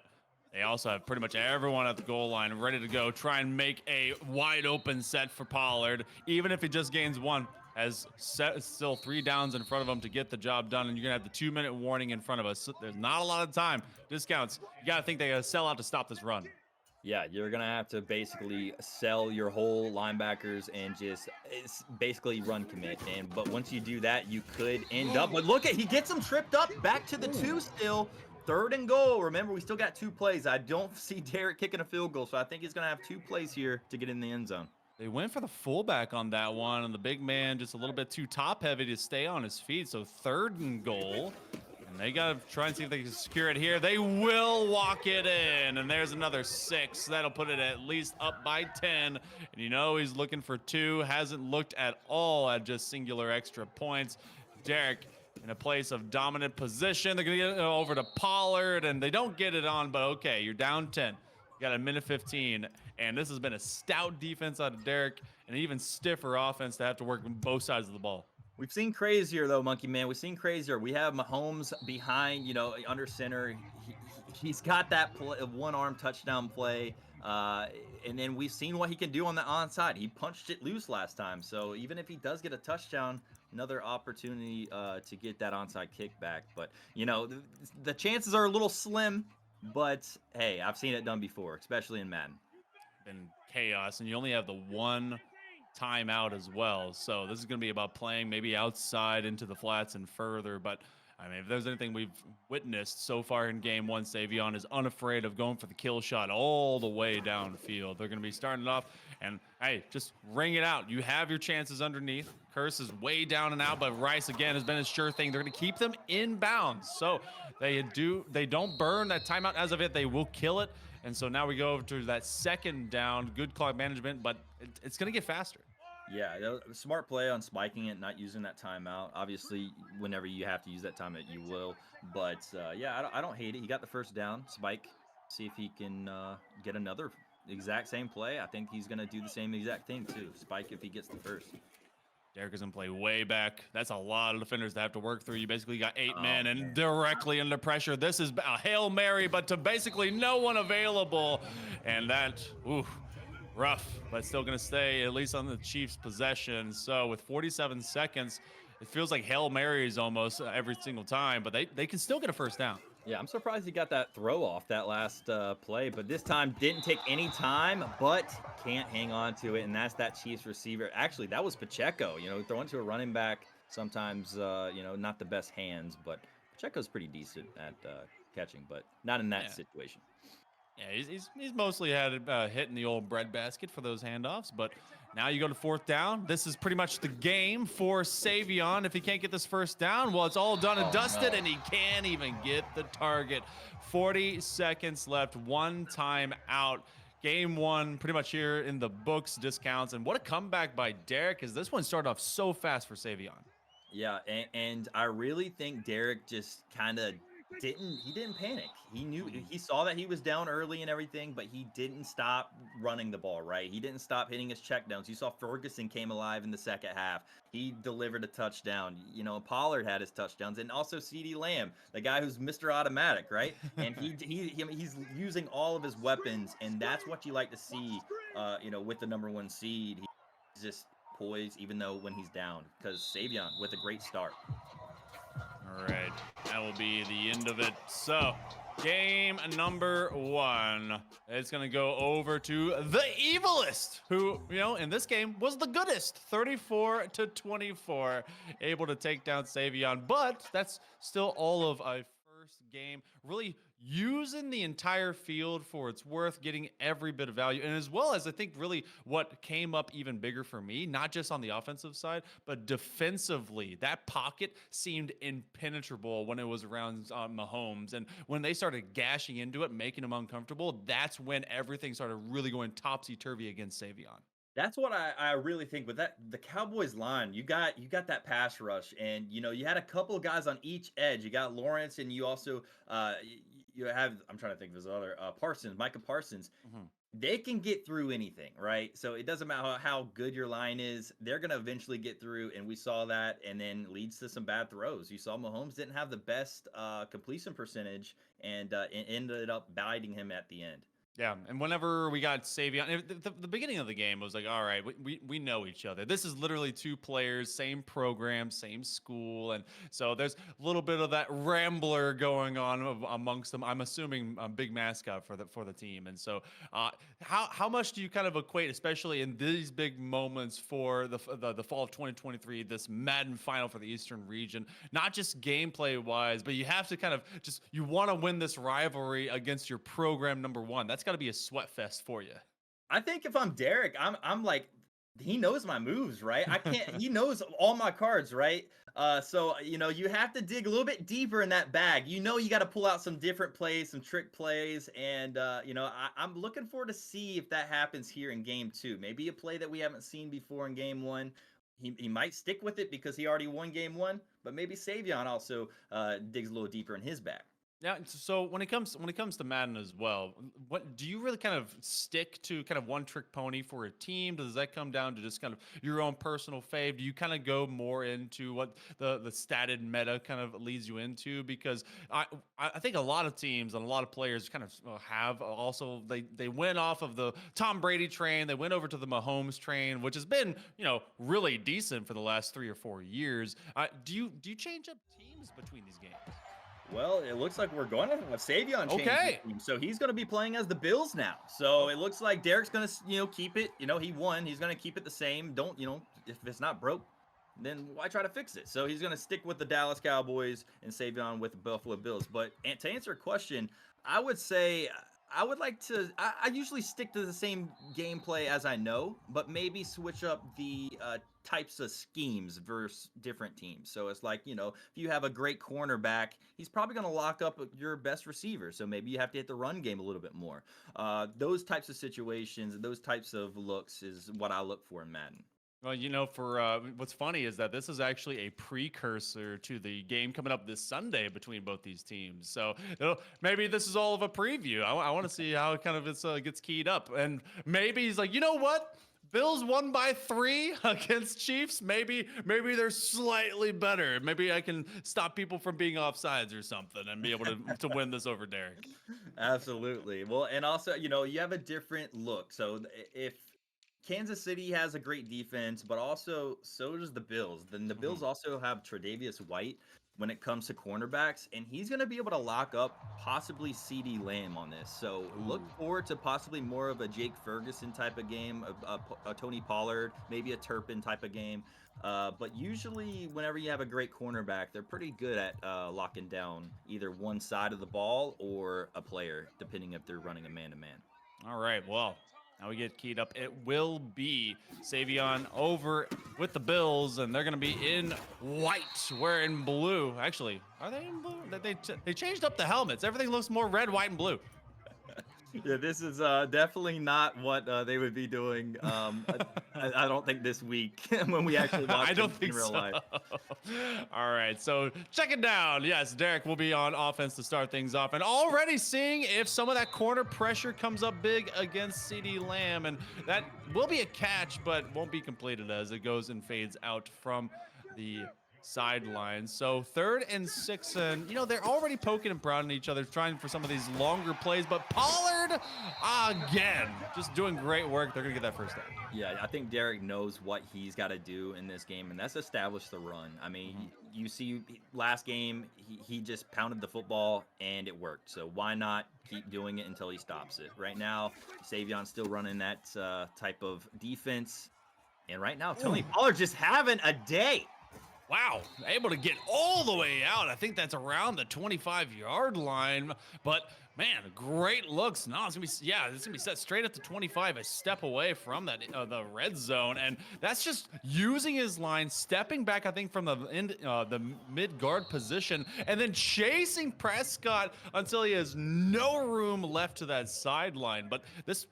they also have pretty much everyone at the goal line ready to go. Try and make a wide open set for Pollard. Even if he just gains 1. Has still 3 downs in front of him to get the job done, and you're gonna have the 2-minute warning in front of us. So there's not a lot of time. Discounts. You gotta think they gotta sell out to stop this run. Yeah, you're gonna have to basically sell your whole linebackers and just basically run commit. But once you do that, you could end up. But look he gets him tripped up. Back to the 2 still. 3rd and goal. Remember, we still got 2 plays. I don't see Derek kicking a field goal, so I think he's gonna have 2 plays here to get in the end zone. They went for the fullback on that one, and the big man just a little bit too top-heavy to stay on his feet. So 3rd and goal, and they got to try and see if they can secure it here. They will walk it in, and there's another 6. That'll put it at least up by 10. And he's looking for 2. Hasn't looked at all at just singular extra points. Derek in a place of dominant position. They're going to get it over to Pollard, and they don't get it on, but okay, you're down 10. You got a minute 15, and this has been a stout defense out of Derek, and an even stiffer offense to have to work on both sides of the ball. We've seen crazier, though, Monkey Man. We've seen crazier. We have Mahomes behind, under center. He's got that one-arm touchdown play, and then we've seen what he can do on the onside. He punched it loose last time, so even if he does get a touchdown, another opportunity to get that onside kick back. But, the chances are a little slim. But, hey, I've seen it done before, especially in Madden. Been chaos, and you only have the 1 timeout as well. So this is going to be about playing maybe outside into the flats and further. But, I mean, if there's anything we've witnessed so far in Game 1, Savion is unafraid of going for the kill shot all the way downfield. They're going to be starting it off, and, hey, just ring it out. You have your chances underneath. Curse is way down and out, but Rice, again, has been a sure thing. They're going to keep them in bounds. So they don't burn that timeout as of it. They will kill it. And so now we go over to that 2nd down. Good clock management, but it's going to get faster. Yeah, smart play on spiking it, not using that timeout. Obviously, whenever you have to use that timeout, you will. But, yeah, I don't hate it. He got the 1st down. Spike, see if he can get another exact same play. I think he's going to do the same exact thing, too. Spike if he gets the 1st. Derek is going to play way back. That's a lot of defenders to have to work through. You basically got 8 Oh, men and man. directly under pressure. This is a Hail Mary, but to basically no one available. And that, ooh, rough, but still going to stay at least on the Chiefs' possession. So with 47 seconds, it feels like Hail Marys almost every single time, but they can still get a first down. Yeah, I'm surprised he got that throw off that last play, but this time didn't take any time, but can't hang on to it, and that's that Chiefs receiver. Actually, that was Pacheco. Throwing to a running back sometimes, not the best hands, but Pacheco's pretty decent at catching, but not in that Yeah. situation. Yeah, he's mostly had hitting the old breadbasket for those handoffs, but now you go to fourth down. This is pretty much the game for Savion. If he can't get this first down, well, it's all done and dusted, no. and he can't even get the target. 40 seconds left, one time out. Game one, pretty much here in the books, discounts, and what a comeback by Derek, as this one started off so fast for Savion. Yeah, and I really think Derek just kind of didn't panic. He knew he saw that he was down early and everything, but he didn't stop running the ball, right? He didn't stop hitting his checkdowns. You saw Ferguson came alive in the second half. He delivered a touchdown. Pollard had his touchdowns, and also CeeDee Lamb, the guy who's Mr. Automatic, right? And he's using all of his weapons, and that's what you like to see with the number 1 seed. He's just poised even though when he's down, because Savion with a great start. All right, that will be the end of it. So, game number 1, it's going to go over to the evilest, who, in this game was the goodest. 34-24, able to take down Savion, but that's still all of a first game. Really using the entire field for its worth, getting every bit of value, and as well as I think really what came up even bigger for me, not just on the offensive side, but defensively. That pocket seemed impenetrable when it was around Mahomes, and when they started gashing into it, making him uncomfortable, that's when everything started really going topsy-turvy against Savion. That's what I really think with the Cowboys line. You got that pass rush, and you had a couple of guys on each edge. You got Lawrence, and you also you have, I'm trying to think of his other Parsons, Micah Parsons. They can get through anything, right? So it doesn't matter how good your line is, they're going to eventually get through, and we saw that, and then leads to some bad throws. You saw Mahomes didn't have the best completion percentage, and it ended up biting him at the end. Yeah, and whenever we got Savion, the beginning of the game was like, all right, we know each other. This is literally 2 players, same program, same school, and so there's a little bit of that rambler going on amongst them. I'm assuming a big mascot for the team, and so how much do you kind of equate, especially in these big moments for the fall of 2023, this Madden final for the Eastern region, not just gameplay wise, but you have to kind of you want to win this rivalry against your program number 1. That's got to be a sweat fest for you. I think if I'm Derek, I'm like, he knows my moves, right? I can't. He knows all my cards, right? So you have to dig a little bit deeper in that bag. You got to pull out some different plays, some trick plays, and I'm looking forward to see if that happens here in game 2. Maybe a play that we haven't seen before in game 1. He might stick with it because he already won game 1, but maybe Savion also digs a little deeper in his bag. Yeah, so when it comes to Madden as well, what do you really kind of stick to, kind of one trick pony for a team? Does that come down to just kind of your own personal fave? Do you kind of go more into what the statted meta kind of leads you into? Because I think a lot of teams and a lot of players kind of have also they went off of the Tom Brady train, they went over to the Mahomes train, which has been really decent for the last 3 or 4 years. Do you change up teams between these games? Well, it looks like we're going to have Savion change Okay. his team. So he's going to be playing as the Bills now. So it looks like Derek's going to, keep it. He won. He's going to keep it the same. Don't, if it's not broke, then why try to fix it? So he's going to stick with the Dallas Cowboys and Savion with the Buffalo Bills. But to answer your question, I would say I would like to. I usually stick to the same gameplay as I know, but maybe switch up the types of schemes versus different teams. So it's like, if you have a great cornerback, he's probably going to lock up your best receiver. So maybe you have to hit the run game a little bit more. Those types of situations, those types of looks is what I look for in Madden. Well, for what's funny is that this is actually a precursor to the game coming up this Sunday between both these teams. So maybe this is all of a preview. I want to see how it kind of gets keyed up. And maybe he's like, you know what? Bills won by 3 against Chiefs. Maybe they're slightly better. Maybe I can stop people from being offsides or something and be able to win this over Derek. Absolutely. Well, and also, you have a different look. So if Kansas City has a great defense, but also so does the Bills. Then the Bills Mhm. also have Tre'Davious White when it comes to cornerbacks, and he's going to be able to lock up possibly CD Lamb on this. So look Ooh. forward to possibly more of a Jake Ferguson type of game, a Tony Pollard, maybe a Turpin type of game. But usually, whenever you have a great cornerback, they're pretty good at locking down either one side of the ball or a player, depending if they're running a man-to-man. All right, well, now we get keyed up. It will be Savion over with the Bills, and they're going to be in white. We're in blue. Actually, are they in blue? They changed up the helmets. Everything looks more red, white, and blue. Yeah, this is definitely not what they would be doing. I don't think this week when we actually watch I them don't in think real so. life. All right, so check it down. Yes, Derek will be on offense to start things off, and already seeing if some of that corner pressure comes up big against CD Lamb, and that will be a catch, but won't be completed as it goes and fades out from the sidelines. So 3rd and 6, and they're already poking and prodding each other, trying for some of these longer plays, but Pollard again, just doing great work. They're gonna get that first down. Yeah, I think Derek knows what he's got to do in this game, and that's establish the run. I mean, Mhm. you see last game, he just pounded the football, and it worked. So why not keep doing it until he stops it? Right now, Savion's still running that type of defense. And right now, Tony Ooh. Pollard just having a day. Wow, able to get all the way out. I think that's around the 25-yard line. But man, great looks. No, it's gonna be set straight at the 25, a step away from that the red zone, and that's just using his line, stepping back. I think from the mid guard position, and then chasing Prescott until he has no room left to that sideline. But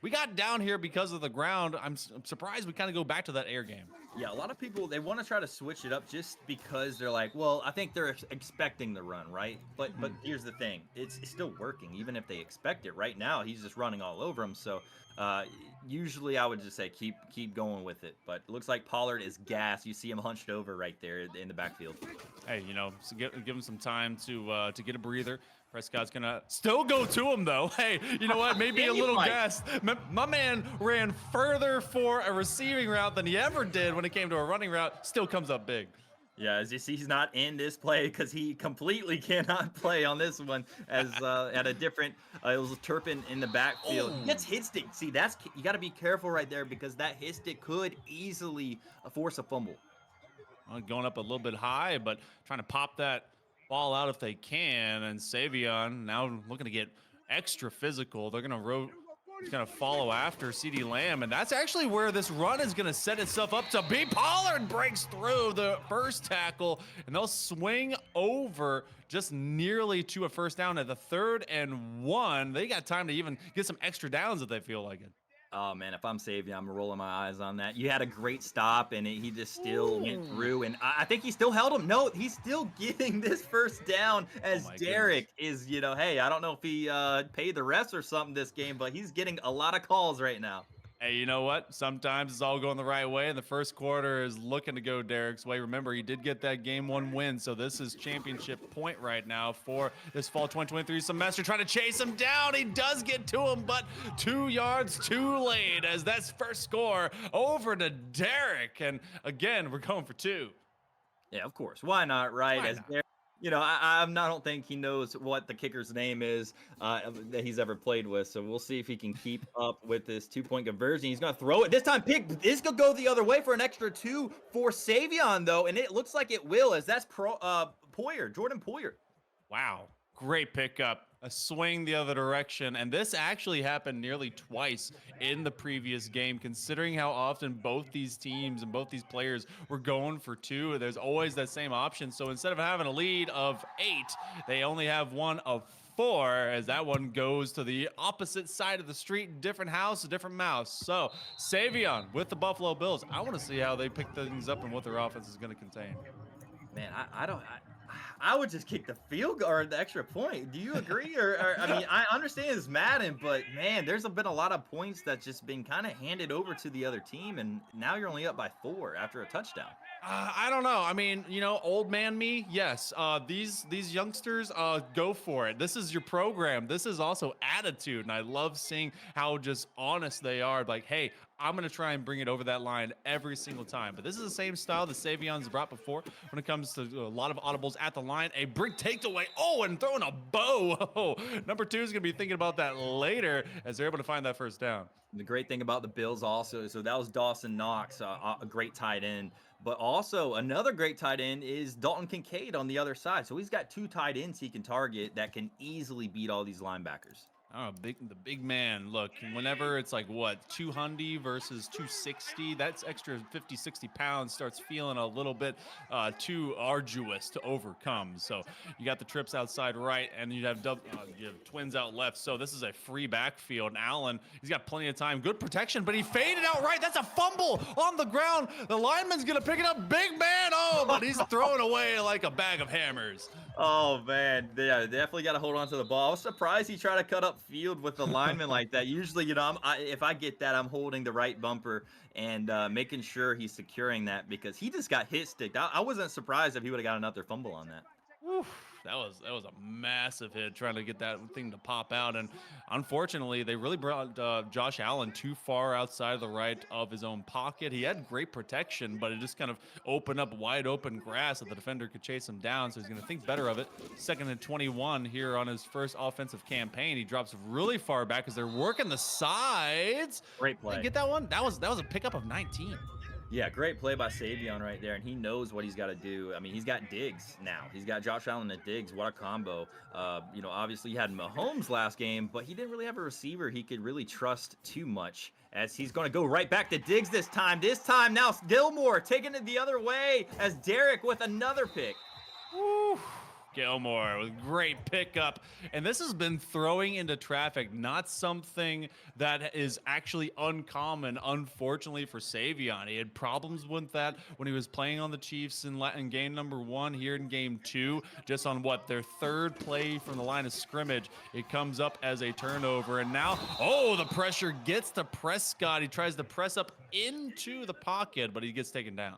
we got down here because of the ground. I'm surprised we kind of go back to that air game. Yeah, a lot of people they want to try to switch it up just because they're like, well, I think they're expecting the run, right? But here's the thing, it's still working even if they expect it. Right now, he's just running all over them. So usually I would just say keep going with it. But it looks like Pollard is gassed. You see him hunched over right there in the backfield. Hey, so give him some time to get a breather. Prescott's gonna still go to him though. Hey, you know what? Maybe a little gas. My man ran further for a receiving route than he ever did when it came to a running route. Still comes up big. Yeah, as you see, he's not in this play because he completely cannot play on this one. As at a different, it was Turpin in the backfield. Oh. That's hit stick. See, you got to be careful right there because that hit stick could easily force a fumble. Going up a little bit high, but trying to pop that ball out if they can. And Savion now looking to get extra physical. They're gonna follow after CD Lamb, and that's actually where this run is gonna set itself up to be. Pollard breaks through the first tackle, and they'll swing over just nearly to a first down at the 3rd and 1. They got time to even get some extra downs if they feel like it. Oh man, if I'm Savion, I'm rolling my eyes on that. You had a great stop, and he just still went through, and I think he still held him. No, he's still getting this first down as Derek is, hey, I don't know if he paid the refs or something this game, but he's getting a lot of calls right now. Hey, you know what? Sometimes it's all going the right way, and the first quarter is looking to go Derek's way. Remember, he did get that Game 1 win, so this is championship point right now for this fall 2023 semester. Trying to chase him down. He does get to him, but 2 yards too late as that's first score over to Derek. And again, we're going for 2. Yeah, of course. Why not, right? Why As not? Derek, I don't think he knows what the kicker's name is that he's ever played with. So we'll see if he can keep up with this 2-point conversion. He's going to throw it. This time, this could go the other way for an extra 2 for Savion, though. And it looks like it will, as that's Jordan Poyer. Wow. Great pickup. A swing the other direction. And this actually happened nearly twice in the previous game, considering how often both these teams and both these players were going for 2. There's always that same option. So instead of having a lead of 8, they only have one of 4, as that one goes to the opposite side of the street. Different house, different mouse. So Savion with the Buffalo Bills. I want to see how they pick things up and what their offense is going to contain. Man, I would just kick the field goal or the extra point. Do you agree? Or I mean, I understand it's Madden, but man, there's been a lot of points that's just been kind of handed over to the other team, and now you're only up by 4 after a touchdown. I don't know. I mean, old man me, yes. These youngsters, go for it. This is your program. This is also attitude, and I love seeing how just honest they are. Like, hey, I'm gonna try and bring it over that line every single time. But this is the same style that Savion's brought before when it comes to a lot of audibles at the line. A big takeaway. Oh, and throwing a bow. Oh, number 2 is gonna be thinking about that later as they're able to find that first down. The great thing about the Bills also, so that was Dawson Knox, a great tight end. But also another great tight end is Dalton Kincaid on the other side. So he's got 2 tight ends he can target that can easily beat all these linebackers. Oh, the big man. Look, whenever it's like what, 200 versus 260, that's extra 50, 60 pounds starts feeling a little bit too arduous to overcome. So you got the trips outside right, and you have twins out left. So this is a free backfield. And Allen, he's got plenty of time. Good protection, but he faded out right. That's a fumble on the ground. The lineman's going to pick it up. Big man. Oh, but he's throwing away like a bag of hammers. Oh man, yeah, definitely got to hold on to the ball. I was surprised he tried to cut up field with the lineman like that. Usually, if I get that, I'm holding the right bumper and making sure he's securing that because he just got hit sticked. I wasn't surprised if he would have got another fumble on that. Whew, that was a massive hit trying to get that thing to pop out, and unfortunately, they really brought Josh Allen too far outside of the right of his own pocket. He had great protection, but it just kind of opened up wide open grass that the defender could chase him down. So he's going to think better of it. 2nd and 21 here on his first offensive campaign. He drops really far back as they're working the sides. Great play. Get that one? That was a pickup of 19. Yeah, great play by Savion right there, and he knows what he's got to do. I mean, he's got Diggs now. He's got Josh Allen and Diggs. What a combo. Obviously he had Mahomes last game, but he didn't really have a receiver he could really trust too much as he's going to go right back to Diggs this time. This time now Gilmore taking it the other way as Derek with another pick. Woo. Gilmore with great pickup, and this has been throwing into traffic, not something that is actually uncommon, unfortunately, for Savion. He had problems with that when he was playing on the Chiefs in game number 1. Here in game 2, just on their 3rd play from the line of scrimmage, it comes up as a turnover, and now the pressure gets to Prescott. He tries to press up into the pocket, but he gets taken down.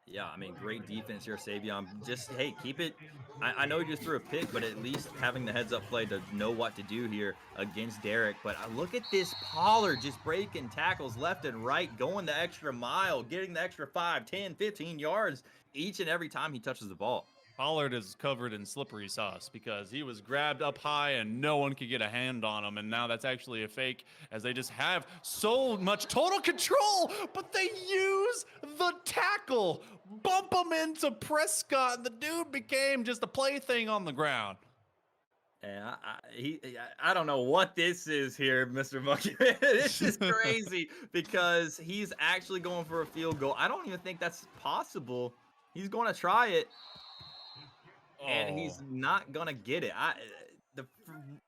Yeah, I mean, great defense here, Savion. Just, hey, keep it. I know he just threw a pick, but at least having the heads-up play to know what to do here against Derek. But look at this Pollard just breaking tackles left and right, going the extra mile, getting the extra 5, 10, 15 yards each and every time he touches the ball. Pollard is covered in slippery sauce because he was grabbed up high and no one could get a hand on him. And now that's actually a fake as they just have so much total control, but they use the tackle, bump him into Prescott, and the dude became just a plaything on the ground. And I don't know what this is here, Mr. Monkey. This is crazy because he's actually going for a field goal. I don't even think that's possible. He's going to try it. And he's not going to get it. The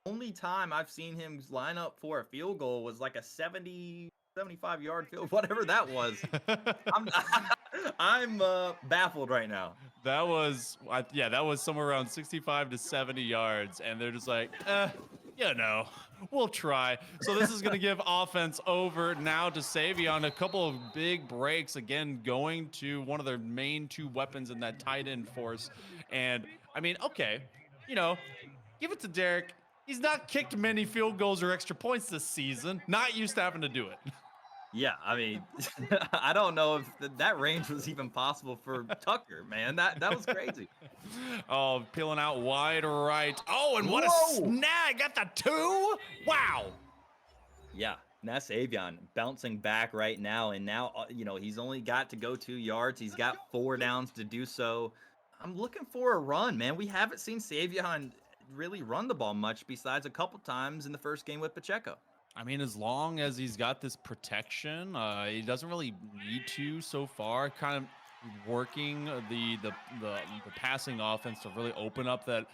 only time I've seen him line up for a field goal was like a 75-yard field, whatever that was. I'm baffled right now. That was somewhere around 65 to 70 yards. And they're just like, we'll try. So this is going to give offense over now to Savion. A couple of big breaks, again, going to one of their main 2 weapons in that tight end force. And I mean, okay, give it to Derek. He's not kicked many field goals or extra points this season. Not used to having to do it. Yeah, I mean, I don't know if that range was even possible for Tucker, man. That was crazy. Oh, peeling out wide right. Oh, and what a snag. Got the 2. Wow. Yeah, and that's Savion bouncing back right now. And now, he's only got to go 2 yards. He's got 4 downs to do so. I'm looking for a run, man. We haven't seen Savion really run the ball much besides a couple times in the first game with Pacheco. I mean, as long as he's got this protection, he doesn't really need to so far. Kind of working the passing offense to really open up that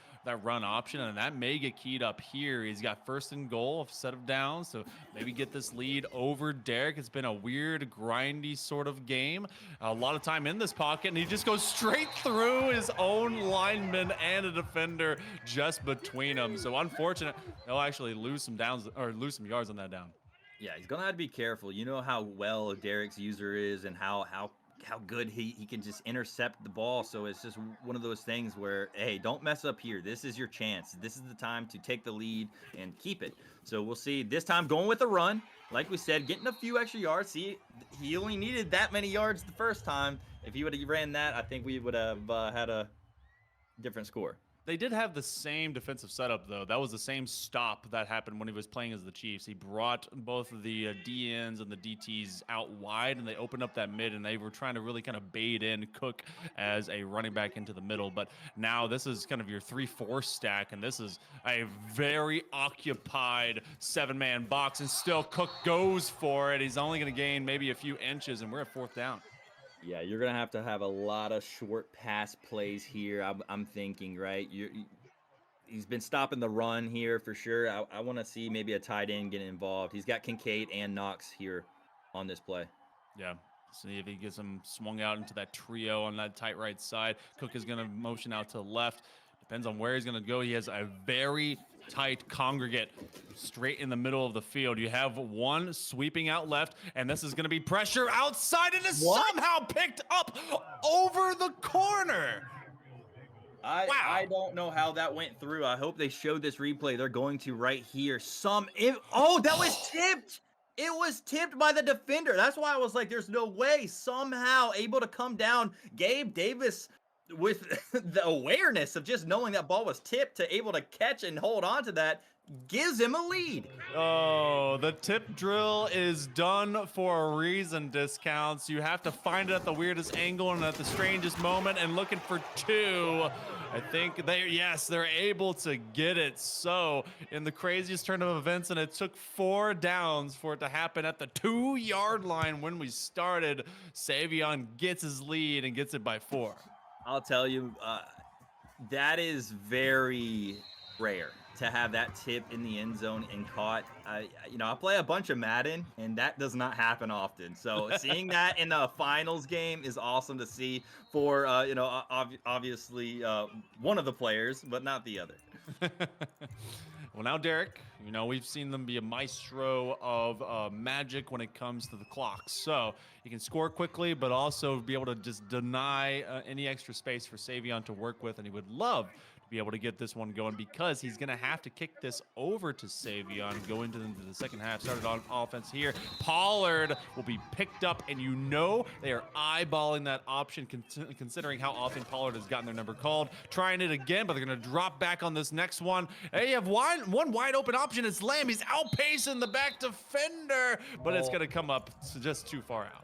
run option, and that may get keyed up here. He's got first and goal, a set of downs, so maybe get this lead over Derek. It's been a weird, grindy sort of game. A lot of time in this pocket, and he just goes straight through his own lineman and a defender just between them. So unfortunate, they'll actually lose some downs or lose some yards on that down. Yeah, he's gonna have to be careful. You know how well Derek's user is and how good he can just intercept the ball. So it's just one of those things where, hey, don't mess up here. This is your chance. This is the time to take the lead and keep it. So we'll see. This time going with a run, like we said, getting a few extra yards. See, he only needed that many yards the first time. If he would have ran that, I think we would have had a different score. They did have the same defensive setup, though. That was the same stop that happened when he was playing as the Chiefs. He brought both of the DNs and the DTs out wide, and they opened up that mid, and they were trying to really kind of bait in Cook as a running back into the middle. But now this is kind of your 3-4 stack, and this is a very occupied 7-man box, and still Cook goes for it. He's only going to gain maybe a few inches, and we're at 4th down. Yeah, you're gonna have to have a lot of short pass plays here. I'm thinking, right? He's been stopping the run here for sure. I want to see maybe a tight end get involved. He's got Kincaid and Knox here on this play. Yeah. See if he gets him swung out into that trio on that tight right side. Cook is going to motion out to the left. Depends on where he's going to go. He has a very tight congregate straight in the middle of the field. You have one sweeping out left, and this is going to be pressure outside, and is somehow picked up over the corner. Wow. I don't know how that went through. I hope they showed this replay. They're going to right here. Oh, that was tipped. It was tipped by the defender. That's why I was like, there's no way. Somehow able to come down. Gabe Davis with the awareness of just knowing that ball was tipped to able to catch and hold on to that gives him a lead. Oh, the tip drill is done for a reason, Discounts. You have to find it at the weirdest angle and at the strangest moment, and looking for two. I think they're able to get it. So in the craziest turn of events, and it took 4 downs for it to happen at the 2-yard line when we started, Savion gets his lead and gets it by 4. I'll tell you, that is very rare to have that tip in the end zone and caught. I play a bunch of Madden, and that does not happen often. So seeing that in a finals game is awesome to see for, obviously one of the players, but not the other. Well, now Derek, we've seen them be a maestro of magic when it comes to the clock. So he can score quickly, but also be able to just deny any extra space for Savion to work with. And he would love to be able to get this one going, because he's going to have to kick this over to Savion, go into the second half. Started on offense here. Pollard will be picked up, and they are eyeballing that option, considering how often Pollard has gotten their number called. Trying it again, but they're going to drop back on this next one. Hey, you have one wide open option. It's Lamb. He's outpacing the back defender, but it's going to come up just too far out.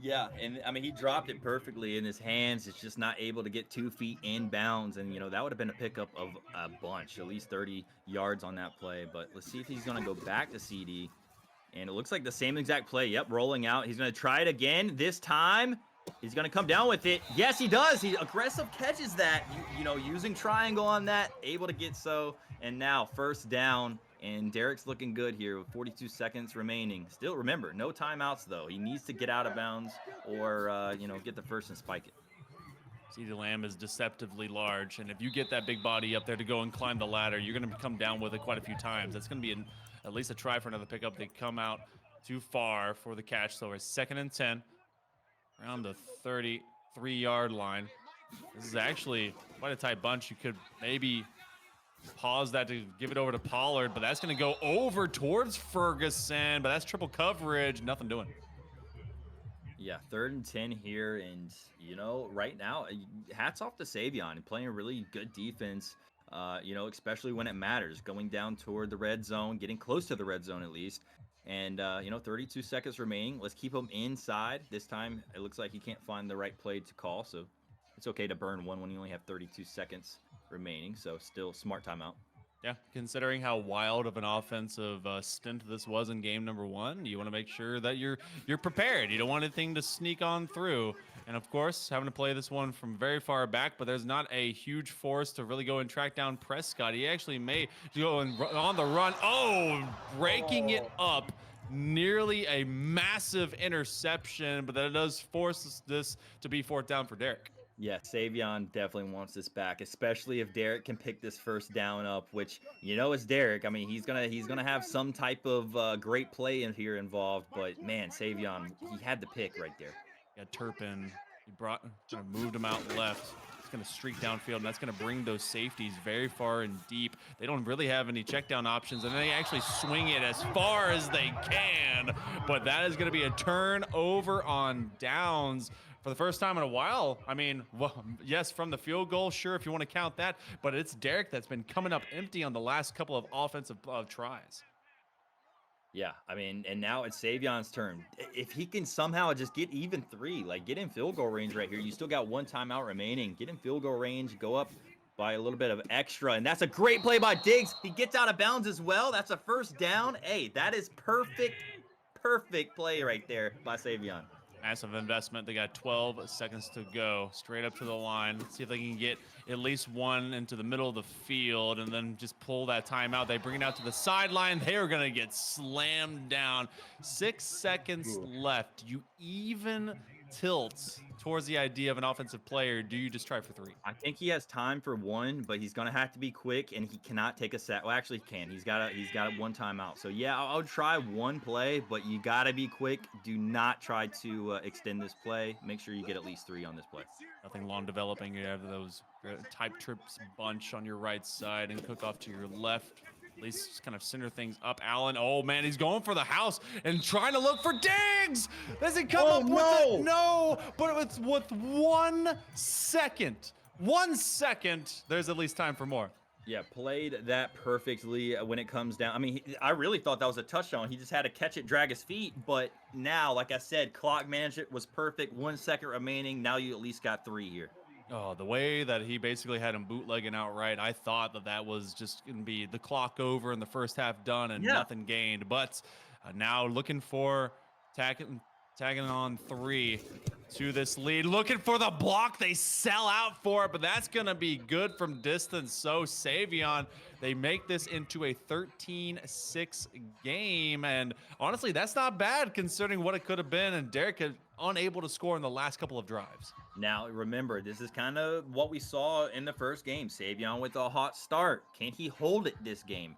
Yeah, and I mean, he dropped it perfectly in his hands. It's just not able to get 2 feet in bounds, and that would have been a pickup of a bunch, at least 30 yards on that play. But let's see if he's going to go back to CD, and it looks like the same exact play. Yep, rolling out. He's going to try it again. This time, he's going to come down with it. Yes, he does. He aggressive catches that, using triangle on that, able to get so, and now 1st down. And Derek's looking good here with 42 seconds remaining. Still, remember, no timeouts, though. He needs to get out of bounds or, get the first and spike it. CeeDee Lamb is deceptively large, and if you get that big body up there to go and climb the ladder, you're going to come down with it quite a few times. That's going to be at least a try for another pickup. They come out too far for the catch, so we're 2nd and 10, around the 33-yard line. This is actually quite a tight bunch. You could maybe pause that to give it over to Pollard, but that's going to go over towards Ferguson, but that's triple coverage. Nothing doing. Yeah, 3rd and 10 here, and, right now, hats off to Savion, playing a really good defense, especially when it matters, going down toward the red zone, getting close to the red zone at least, and, 32 seconds remaining. Let's keep him inside. This time, it looks like he can't find the right play to call, so it's okay to burn one when you only have 32 seconds remaining, so still smart timeout. Yeah, considering how wild of an offensive stint this was in game number 1, you want to make sure that you're prepared. You don't want anything to sneak on through. And of course, having to play this one from very far back, but there's not a huge force to really go and track down Prescott. He actually may go and on the run. Oh, breaking it up. Nearly a massive interception, but that does force this to be fourth down for Derek. Yeah, Savion definitely wants this back, especially if Derek can pick this first down up, which it's Derek. I mean, he's gonna have some type of great play in here involved, but man, Savion, he had the pick right there. Yeah, Turpin, he kind of moved him out left. He's going to streak downfield, and that's going to bring those safeties very far and deep. They don't really have any check down options, and they actually swing it as far as they can. But that is going to be a turnover on downs for the first time in a while. I mean, well, yes, from the field goal, sure, if you want to count that, but it's Derek that's been coming up empty on the last couple of offensive tries. Yeah, I mean, and now it's Savion's turn. If he can somehow just get even three, like get in field goal range right here, you still got one timeout remaining. Get in field goal range, go up by a little bit of extra, and that's a great play by Diggs. He gets out of bounds as well. That's a first down. Hey, that is perfect play right there by Savion. Massive investment. They got 12 seconds to go. Straight up to the line. Let's see if they can get at least one into the middle of the field and then just pull that timeout. They bring it out to the sideline. They are going to get slammed down. 6 seconds left. You even tilt towards the idea of an offensive player. Do you just try for three? I think he has time for one, but he's gonna have to be quick, and he cannot take a sack. Well, actually, he can. He's got a one timeout. So yeah, I'll try one play, but you gotta be quick. Do not try to extend this play. Make sure you get at least three on this play. Nothing long developing. You have those type trips bunch on your right side and Cook off to your left. At least just kind of center things up. Allen, oh man, he's going for the house and trying to look for Diggs. Does he come up with it? No, but it's with 1 second. 1 second, there's at least time for more. Yeah, played that perfectly when it comes down. I mean, I really thought that was a touchdown. He just had to catch it, drag his feet. But now, like I said, clock management was perfect. 1 second remaining. Now you at least got three here. Oh, the way that he basically had him bootlegging outright, I thought that was just going to be the clock over and the first half done and nothing gained. But now looking for tagging on three to this lead. Looking for the block. They sell out for it, but that's going to be good from distance. So Savion, they make this into a 13-6 game. And honestly, that's not bad considering what it could have been. And Derek had unable to score in the last couple of drives. Now, remember, this is kind of what we saw in the first game. Savion with a hot start. Can he hold it this game?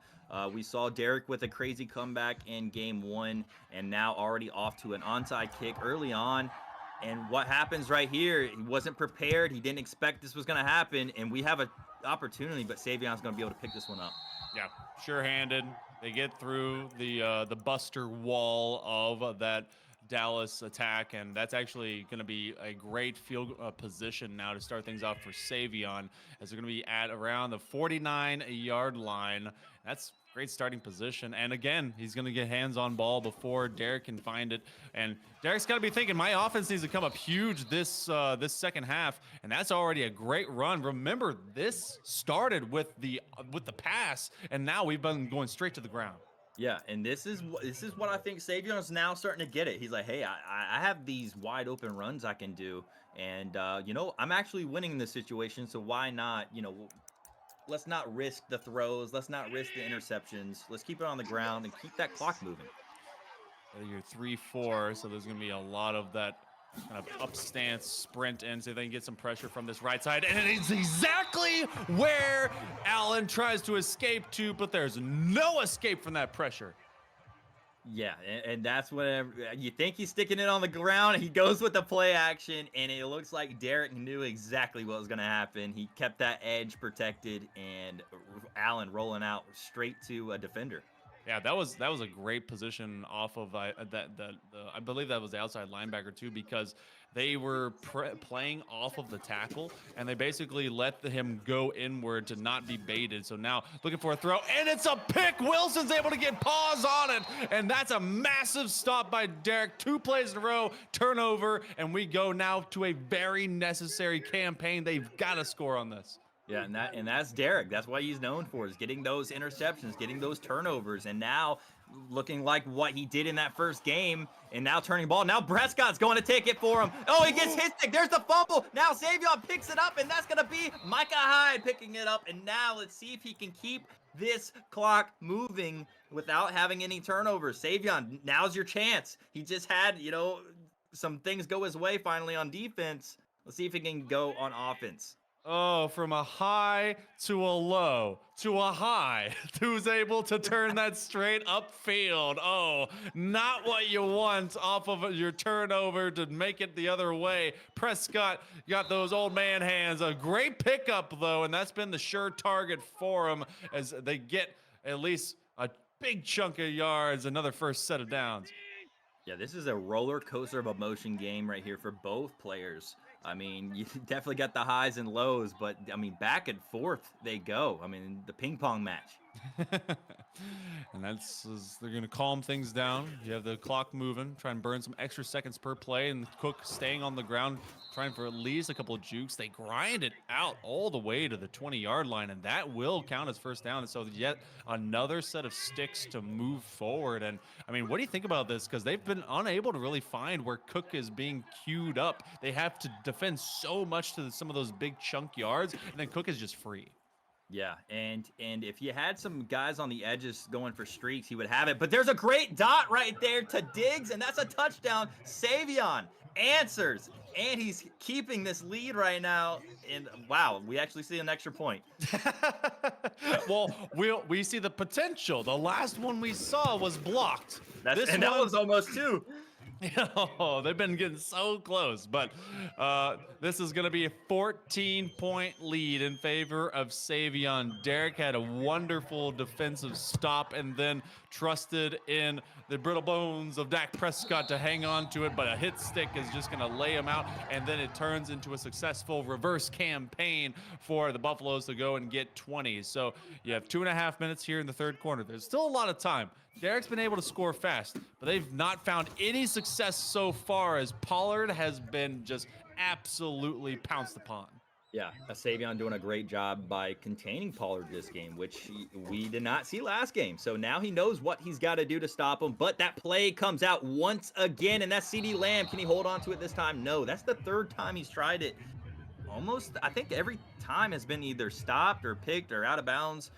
We saw Derek with a crazy comeback in game one, and now already off to an onside kick early on. And what happens right here, he wasn't prepared. He didn't expect this was going to happen, and we have an opportunity, but Savion's going to be able to pick this one up. Yeah, sure-handed. They get through the buster wall of that Dallas attack, and that's actually going to be a great field position now to start things off for Savion, as they're going to be at around the 49-yard line. That's great starting position, and again, he's going to get hands on ball before Derek can find it. And Derek's got to be thinking, my offense needs to come up huge this second half, and that's already a great run. Remember, this started with the pass, and now we've been going straight to the ground. Yeah, and this is what I think Savion's now starting to get it. He's like, hey, I have these wide open runs I can do, and I'm actually winning in this situation, so why not? Let's not risk the throws, let's not risk the interceptions. Let's keep it on the ground and keep that clock moving. You're 3-4, so there's gonna be a lot of that kind of up stance sprint in, so they can get some pressure from this right side, and it's exactly where Allen tries to escape to, but there's no escape from that pressure. Yeah, and that's when you think he's sticking it on the ground. He goes with the play action, and it looks like Derek knew exactly what was going to happen. He kept that edge protected, and Allen rolling out straight to a defender. Yeah, that was a great position off of I believe that was the outside linebacker too, because they were playing off of the tackle, and they basically let him go inward to not be baited. So now looking for a throw, and it's a pick. Wilson's able to get paws on it, and that's a massive stop by Derek. 2 plays in a row, turnover, and we go now to a very necessary campaign. They've got to score on this. Yeah, and that's Derek. That's what he's known for, is getting those interceptions, getting those turnovers. And now, looking like what he did in that first game, and now turning ball. Now Prescott's going to take it for him. Oh, he gets his stick. There's the fumble. Now Savion picks it up, and that's going to be Micah Hyde picking it up. And now let's see if he can keep this clock moving without having any turnovers. Savion, now's your chance. He just had, some things go his way finally on defense. Let's see if he can go on offense. Oh, from a high to a low to a high, who's able to turn that straight upfield. Oh, not what you want off of your turnover to make it the other way. Prescott got those old man hands. A great pickup, though, and that's been the sure target for him as they get at least a big chunk of yards, another first set of downs. Yeah, this is a roller coaster of emotion game right here for both players. I mean, you definitely got the highs and lows, but I mean, back and forth they go. I mean, the ping pong match. And they're going to calm things down. You have the clock moving, try and burn some extra seconds per play, and Cook staying on the ground, trying for at least a couple of jukes. They grind it out all the way to the 20-yard line, and that will count as first down. And so yet another set of sticks to move forward. And I mean, what do you think about this? Because they've been unable to really find where Cook is being queued up. They have to defend so much to some of those big chunk yards, and then Cook is just free. Yeah, and if you had some guys on the edges going for streaks, he would have it. But there's a great dot right there to Diggs, and that's a touchdown. Savion answers, and he's keeping this lead right now. And wow, we actually see an extra point. Well, we see the potential. The last one we saw was blocked. That was almost two. Oh, they've been getting so close, but this is going to be a 14-point lead in favor of Savion. Derek had a wonderful defensive stop and then trusted in the brittle bones of Dak Prescott to hang on to it, but a hit stick is just going to lay him out, and then it turns into a successful reverse campaign for the Buffaloes to go and get 20. So you have 2.5 minutes here in the third quarter. There's still a lot of time. Derek's been able to score fast, but they've not found any success so far as Pollard has been just absolutely pounced upon. Yeah, Savion doing a great job by containing Pollard this game, which we did not see last game. So now he knows what he's got to do to stop him. But that play comes out once again, and that's CeeDee Lamb. Can he hold on to it this time? No, that's the third time he's tried it. Almost, I think every time has been either stopped or picked or out of bounds.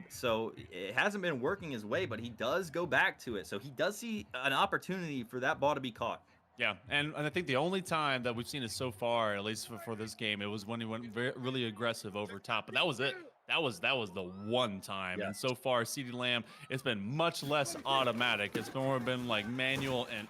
So it hasn't been working his way, but he does go back to it. So he does see an opportunity for that ball to be caught. Yeah, and I think the only time that we've seen it so far, at least for this game, it was when he went really aggressive over top. But that was it. That was the one time. Yeah. And so far, CeeDee Lamb, it's been much less automatic. It's more been like manual and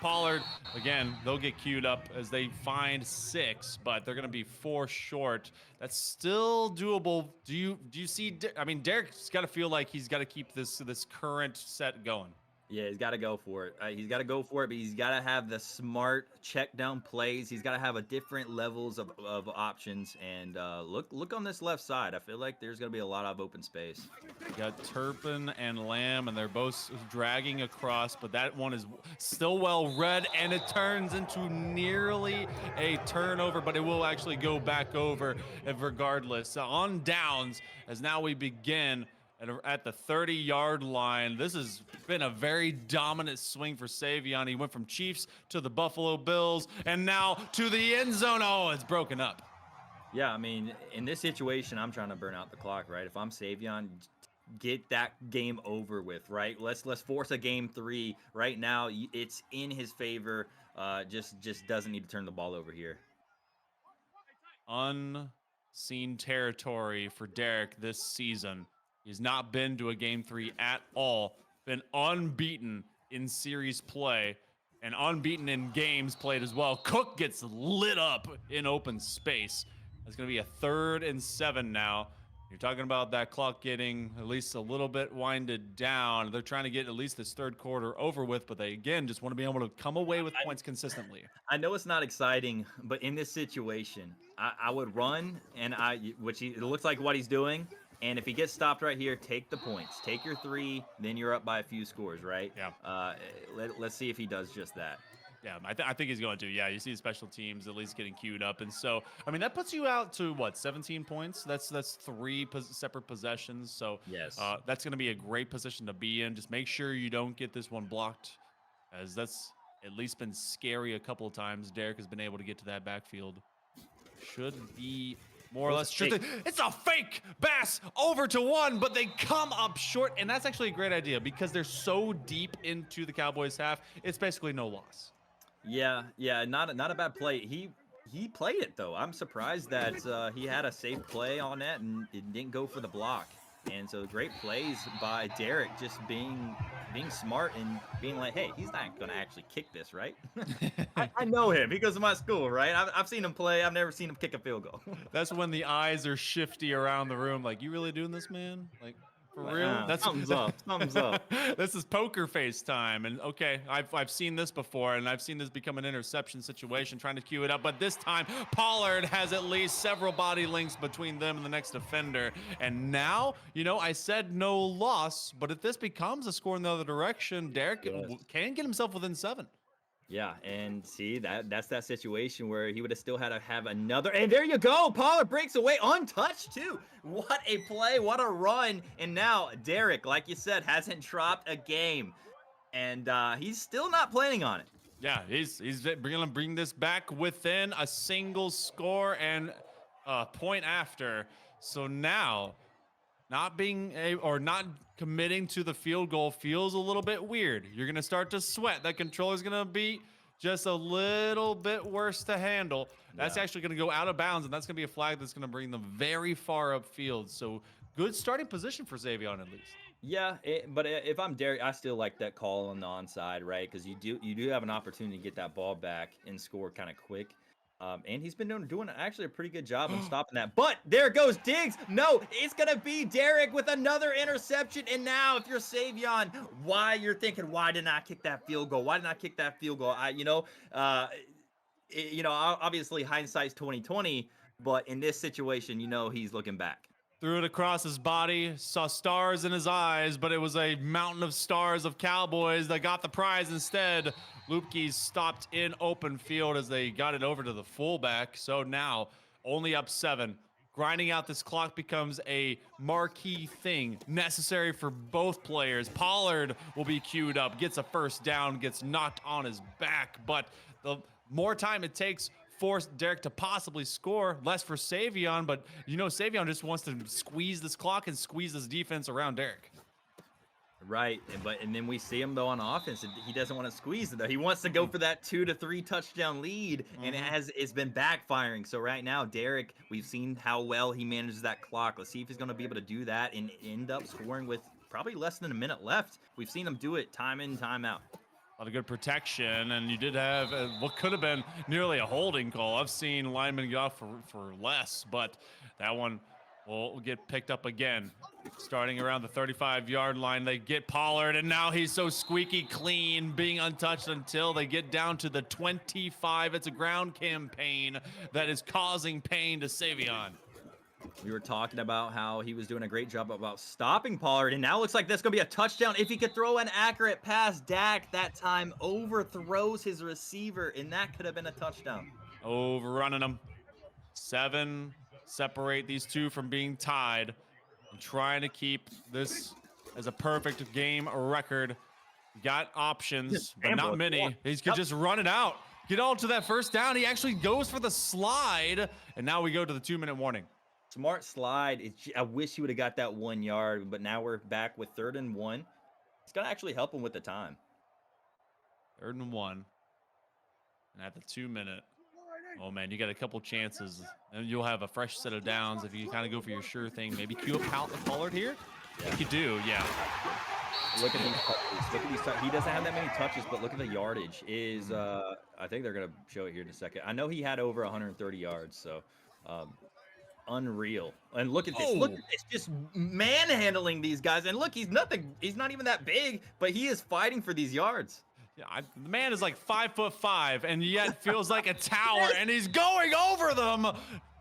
Pollard, again, they'll get queued up as they find 6, but they're going to be 4 short. That's still doable. Do you see? I mean, Derek's got to feel like he's got to keep this current set going. Yeah, he's got to go for it. He's got to go for it, but he's got to have the smart check down plays. He's got to have a different levels of options. And look on this left side. I feel like there's going to be a lot of open space. You got Turpin and Lamb, and they're both dragging across, but that one is still well read, and it turns into nearly a turnover, but it will actually go back over regardless. On downs, as now we begin at the 30-yard line. This has been a very dominant swing for Savion. He went from Chiefs to the Buffalo Bills and now to the end zone. Oh, it's broken up. Yeah, I mean, in this situation, I'm trying to burn out the clock, right? If I'm Savion, get that game over with, right? Let's force a game 3 right now. It's in his favor. Just doesn't need to turn the ball over here. Unseen territory for Derek this season. He's not been to a game 3 at all, been unbeaten in series play and unbeaten in games played as well. Cook gets lit up in open space. It's going to be a 3rd and 7 now. You're talking about that clock getting at least a little bit winded down. They're trying to get at least this third quarter over with, but they, again, just want to be able to come away with points consistently. I know it's not exciting, but in this situation, I would run, and it looks like what he's doing. And if he gets stopped right here, take the points. Take your 3, then you're up by a few scores, right? Yeah. Let's see if he does just that. Yeah, I think he's going to. Yeah, you see special teams at least getting queued up, and so I mean that puts you out to what 17 points. That's three separate possessions. So Yes. that's going to be a great position to be in. Just make sure you don't get this one blocked, as that's at least been scary a couple of times. Derek has been able to get to that backfield. Should be more or less. It's a fake pass over to one, but they come up short, and that's actually a great idea because they're so deep into the Cowboys half. It's basically no loss. Yeah, yeah, not a bad play. He played it though. I'm surprised that he had a safe play on that and it didn't go for the block. And so great plays by Derek, just being smart and being like, hey, he's not gonna actually kick this, right? I know him. He goes to my school, right? I've seen him play. I've never seen him kick a field goal. That's when the eyes are shifty around the room. Like, you really doing this, man? Like, for real? That's thumbs up. Thumbs up. This is poker face time. And okay, I've seen this before, and I've seen this become an interception situation, trying to cue it up. But this time, Pollard has at least several body links between them and the next defender. And now, you know, I said no loss, but if this becomes a score in the other direction, Derek can get himself within 7. Yeah, and see that's that situation where he would have still had to have another. And there you go, Pollard breaks away untouched too. What a play, what a run! And now Derek, like you said, hasn't dropped a game, and he's still not planning on it. Yeah, he's gonna bring this back within a single score and a point after. So now, not committing to the field goal feels a little bit weird. You're gonna start to sweat. That controller's gonna be just a little bit worse to handle. That's actually gonna go out of bounds, and that's gonna be a flag that's gonna bring them very far upfield. So good starting position for Xavion at least. Yeah, but if I'm Derek, I still like that call on the onside, right? Because you do have an opportunity to get that ball back and score kind of quick. And he's been doing actually a pretty good job of stopping that. But there goes Diggs. No, it's going to be Derek with another interception. And now if you're Xavion, you're thinking, why didn't I kick that field goal? Why didn't I kick that field goal? Obviously hindsight's 2020, but in this situation, he's looking back. Threw it across his body, saw stars in his eyes, but it was a mountain of stars of Cowboys that got the prize instead. Lupke's stopped in open field as they got it over to the fullback. So now only up 7. Grinding out this clock becomes a marquee thing necessary for both players. Pollard will be queued up, gets a first down, gets knocked on his back, but the more time it takes, force Derek to possibly score, less for Xavion, but Xavion just wants to squeeze this clock and squeeze this defense around Derek. Right, and then we see him though on offense. He doesn't want to squeeze it though. He wants to go for that 2 to 3 touchdown lead, and it's been backfiring. So right now, Derek, we've seen how well he manages that clock. Let's see if he's going to be able to do that and end up scoring with probably less than a minute left. We've seen him do it time in, time out. A lot of good protection, and you did have what could have been nearly a holding call. I've seen linemen get off for less, but that one will get picked up again. Starting around the 35-yard line, they get Pollard, and now he's so squeaky clean, being untouched until they get down to the 25. It's a ground campaign that is causing pain to Xavion. We were talking about how he was doing a great job about stopping Pollard, and now it looks like that's going to be a touchdown. If he could throw an accurate pass, Dak that time overthrows his receiver, and that could have been a touchdown. Overrunning him. 7 separate these two from being tied. I'm trying to keep this as a perfect game record. Got options, but not many. He could just run it out. Get all to that first down. He actually goes for the slide, and now we go to the 2-minute warning. Smart slide. I wish he would have got that 1 yard, but now we're back with 3rd and 1. It's going to actually help him with the time. 3rd and 1. And at the 2-minute, oh man, you got a couple chances, and you'll have a fresh set of downs if you kind of go for your sure thing. Maybe cue up Pollard here. Yeah. If you do, yeah. Look at these touches. Look at these. He doesn't have that many touches, but look at the yardage. I think they're gonna show it here in a second. I know he had over 130 yards, so unreal. And look at this. Look at this, just manhandling these guys. And look, he's not even that big, but he is fighting for these yards. Yeah, the man is like 5'5", and yet feels like a tower, and he's going over them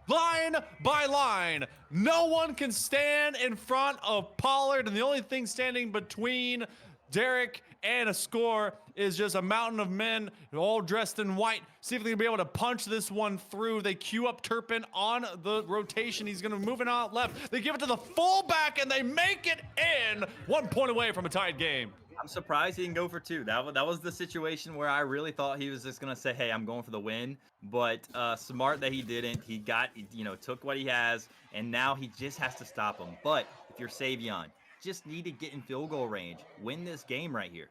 line by line. No one can stand in front of Pollard, and the only thing standing between Derek and a score is just a mountain of men all dressed in white. See if they can be able to punch this one through. They queue up Turpin on the rotation. He's going to move it out left. They give it to the fullback, and they make it in. 1 point away from a tied game. I'm surprised he didn't go for two. That was the situation where I really thought he was just gonna say, "Hey, I'm going for the win." But smart that he didn't. He got, took what he has, and now he just has to stop him. But if you're Savion, just need to get in field goal range, win this game right here.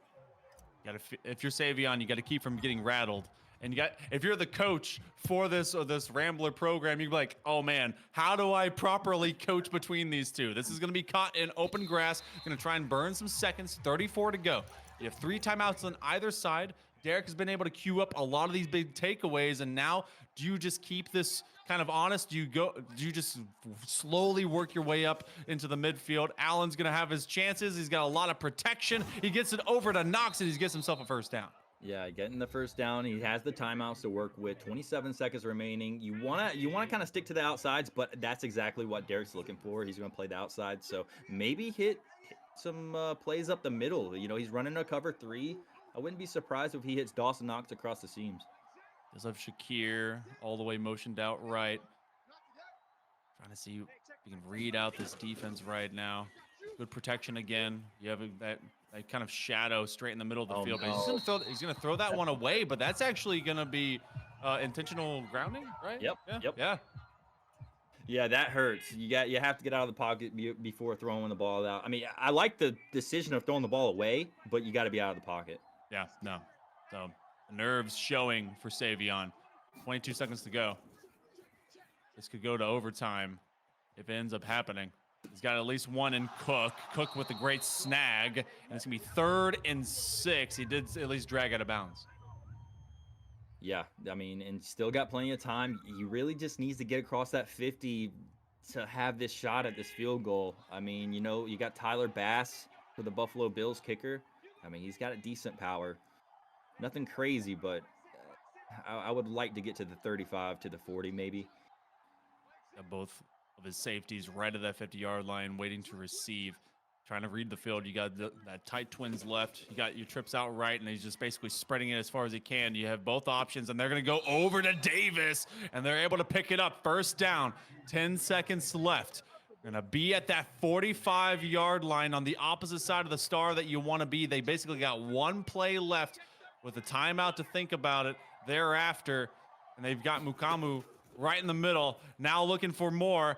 If you're Savion, you got to keep from getting rattled. And if you're the coach for this Rambler program, you'd be like, oh man, how do I properly coach between these two? This is going to be caught in open grass. Going to try and burn some seconds. 34 to go. You have 3 timeouts on either side. Derek has been able to queue up a lot of these big takeaways, and now do you just keep this kind of honest? Do you just slowly work your way up into the midfield? Allen's going to have his chances. He's got a lot of protection. He gets it over to Knox, and he gets himself a first down. Yeah, getting the first down. He has the timeouts to work with. 27 seconds remaining. You wanna kind of stick to the outsides, but that's exactly what Derek's looking for. He's gonna play the outside, so maybe hit some plays up the middle. He's running a cover 3. I wouldn't be surprised if he hits Dawson Knox across the seams. Does have Shakir all the way motioned out right. Trying to see if you can read out this defense right now. Good protection again. You have that kind of shadow straight in the middle of the field. No. But he's gonna throw that one away, but that's actually gonna be intentional grounding, right? Yep. Yeah. Yeah, that hurts. You have to get out of the pocket before throwing the ball out. I mean, I like the decision of throwing the ball away, but you got to be out of the pocket. Yeah, no. So the nerves showing for Savion. 22 seconds to go. This could go to overtime if it ends up happening. He's got at least one in Cook. Cook with a great snag. And it's going to be 3rd and 6. He did at least drag out of bounds. Yeah, I mean, and still got plenty of time. He really just needs to get across that 50 to have this shot at this field goal. I mean, you got Tyler Bass for the Buffalo Bills kicker. I mean, he's got a decent power. Nothing crazy, but I would like to get to the 35 to the 40 maybe. Got both of his safeties right at that 50-yard line waiting to receive. Trying to read the field. You got that tight twins left. You got your trips out right, and he's just basically spreading it as far as he can. You have both options, and they're going to go over to Davis, and they're able to pick it up. First down, 10 seconds left. Going to be at that 45-yard line on the opposite side of the star that you want to be. They basically got one play left with a timeout to think about it thereafter, and they've got Mukamu right in the middle, now looking for more,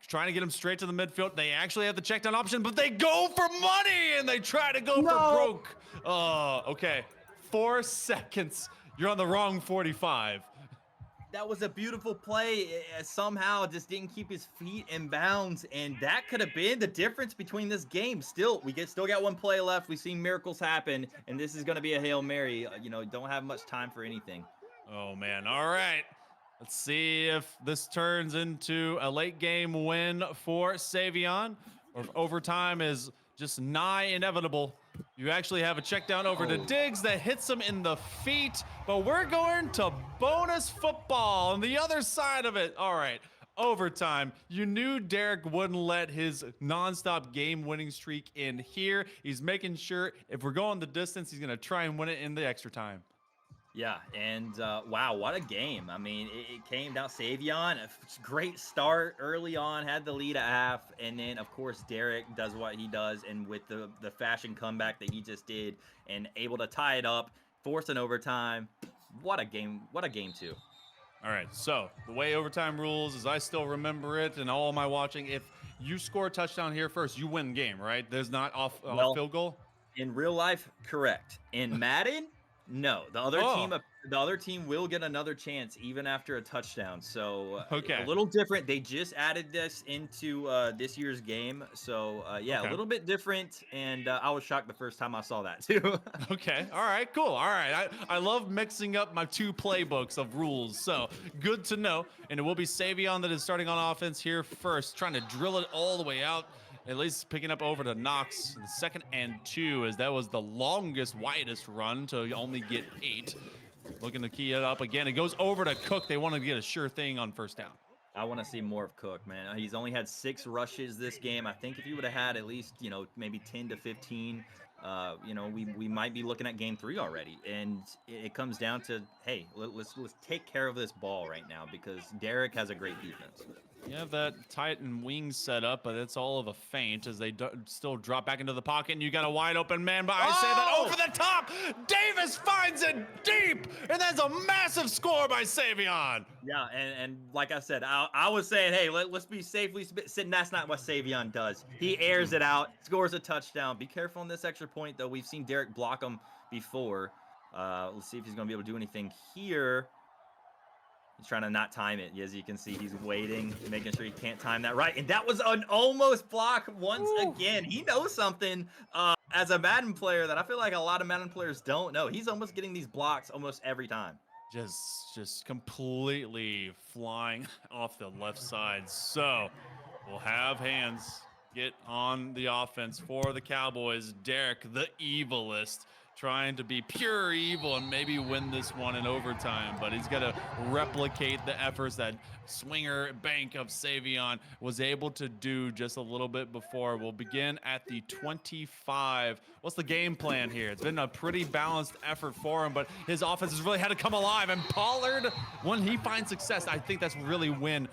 trying to get him straight to the midfield. They actually have the check down option, but they go for money, and they try to go for broke. Oh, okay. 4 seconds. You're on the wrong 45. That was a beautiful play. Somehow just didn't keep his feet in bounds, and that could have been the difference between this game. Still got one play left. We've seen miracles happen, and this is going to be a Hail Mary. Don't have much time for anything. Oh, man. All right. Let's see if this turns into a late game win for Savion, or if overtime is just nigh inevitable. You actually have a check down over to Diggs that hits him in the feet, but we're going to bonus football on the other side of it. All right, overtime. You knew Derek wouldn't let his nonstop game-winning streak end here. He's making sure if we're going the distance, he's going to try and win it in the extra time. Yeah, and wow, what a game. I mean, it came down Savion, a great start early on, had the lead at half, and then, of course, Derek does what he does, and with the fashion comeback that he just did, and able to tie it up, force an overtime. What a game 2. All right, so the way overtime rules, as I still remember it, and all my watching, if you score a touchdown here first, you win the game, right? There's not off field goal? In real life, correct. In Madden, no, the other team will get another chance even after a touchdown. So a little different. They just added this into this year's game. So a little bit different. And I was shocked the first time I saw that too. Okay. All right, cool. All right. I love mixing up my 2 playbooks of rules. So good to know. And it will be Savion that is starting on offense here first, trying to drill it all the way out. At least picking up over to Knox in the 2nd and 2, as that was the longest, widest run to only get 8. Looking to key it up again. It goes over to Cook. They want to get a sure thing on first down. I want to see more of Cook, man. He's only had 6 rushes this game. I think if he would have had at least, maybe 10 to 15, we might be looking at game 3 already. And it comes down to, hey, let's take care of this ball right now because Derek has a great defense. You have that Titan wing set up, but it's all of a feint as they still drop back into the pocket, and you got a wide open man. But I say that over the top. Davis finds it deep, and that's a massive score by Savion. Yeah, and like I said, I was saying, hey, let's be safely sitting. That's not what Savion does. He airs it out, scores a touchdown. Be careful on this extra point, though. We've seen Derek block him before. Let's see if he's going to be able to do anything here. He's trying to not time it. As you can see, he's waiting, making sure he can't time that right. And that was an almost block once again. He knows something as a Madden player that I feel like a lot of Madden players don't know. He's almost getting these blocks almost every time. Just completely flying off the left side. So we'll have hands get on the offense for the Cowboys. Derek, the evilist, trying to be pure evil and maybe win this one in overtime, but he's got to replicate the efforts that swinger bank of Savion was able to do just a little bit before. We'll begin at the 25. What's the game plan here? It's been a pretty balanced effort for him, but his offense has really had to come alive. And Pollard, when he finds success, I think that's really when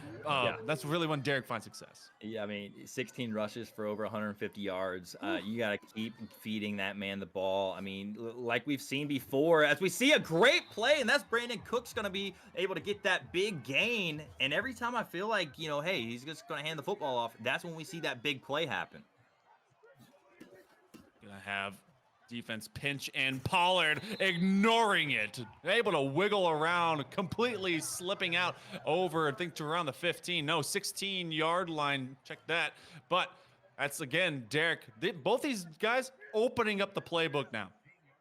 Derek finds success. Yeah, I mean, 16 rushes for over 150 yards. You got to keep feeding that man the ball. I mean, like we've seen before, as we see a great play, and that's Brandon Cook's going to be able to get that big gain. And every time I feel like, hey, he's just going to hand the football off, that's when we see that big play happen. Gonna have defense pinch and Pollard ignoring it, able to wiggle around, completely slipping out over, I think, to around the 16-yard line. Check that. But that's, again, Derek. Both these guys opening up the playbook now.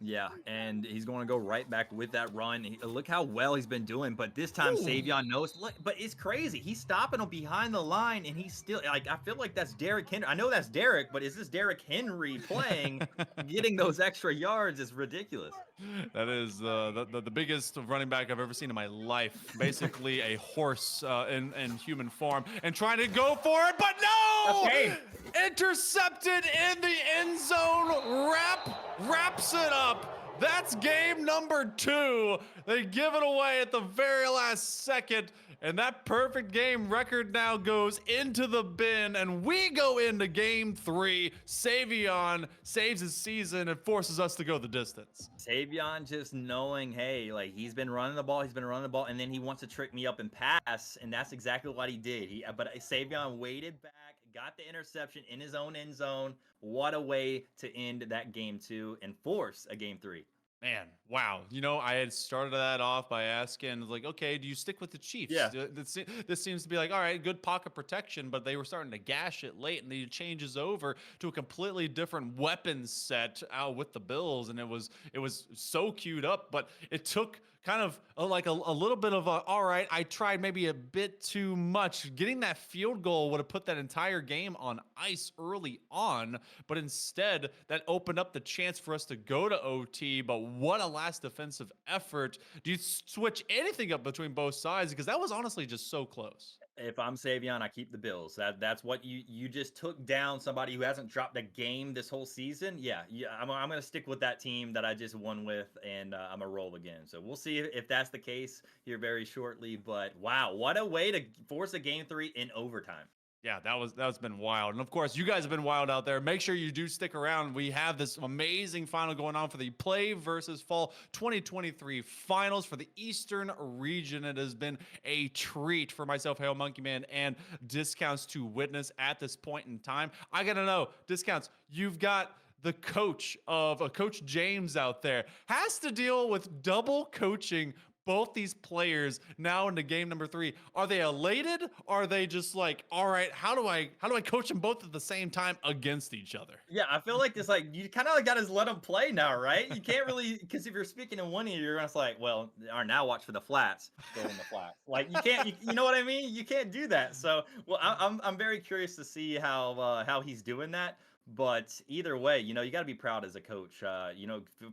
Yeah, and he's going to go right back with that run. Look how well he's been doing, but this time Savion knows. Look, but it's crazy. He's stopping him behind the line, and he's still, like, I feel like that's Derrick Henry. I know that's Derek, but is this Derrick Henry playing, getting those extra yards is ridiculous. That is the biggest running back I've ever seen in my life. Basically a horse in human form, and trying to go for it, but no! Okay. Intercepted in the end zone. Wraps it up. That's game number 2. They give it away at the very last second. And that perfect game record now goes into the bin, and we go into game 3. Savion saves his season and forces us to go the distance. Savion just knowing, hey, like, he's been running the ball, and then he wants to trick me up and pass, and that's exactly what he did. But Savion waited back, got the interception in his own end zone. What a way to end that game 2 and force a game 3. Man, wow. I had started that off by asking, like, okay, do you stick with the Chiefs? Yeah. This seems to be like, all right, good pocket protection, but they were starting to gash it late, and he changes over to a completely different weapon set out with the Bills, and it was so queued up, but it took kind of a little bit of all right, I tried maybe a bit too much. Getting that field goal would have put that entire game on ice early on, but instead that opened up the chance for us to go to OT. But what a last defensive effort. Do you switch anything up between both sides? Because that was honestly just so close. If I'm Savion, I keep the Bills. That's what you just took down somebody who hasn't dropped a game this whole season. Yeah, I'm going to stick with that team that I just won with, and I'm going to roll again. So we'll see if that's the case here very shortly. But wow, what a way to force a game 3 in overtime. Yeah, that's been wild. And of course, you guys have been wild out there. Make sure you do stick around. We have this amazing final going on for the Play versus Fall 2023 finals for the Eastern region. It has been a treat for myself, Hail Monkey Man, and Discounts to witness at this point in time. I got to know, Discounts, you've got the coach of Coach James out there, has to deal with double coaching both these players now into game number 3. Are they elated? Are they just like, all right, how do I coach them both at the same time against each other? Yeah, I feel like it's like you kind of got to let them play now, right? You can't really, because if you're speaking in one ear, you're just like, well, now watch for the flats. Go in the flats. Like you can't, you know what I mean? You can't do that. So, well, I'm very curious to see how he's doing that. But either way, you got to be proud as a coach.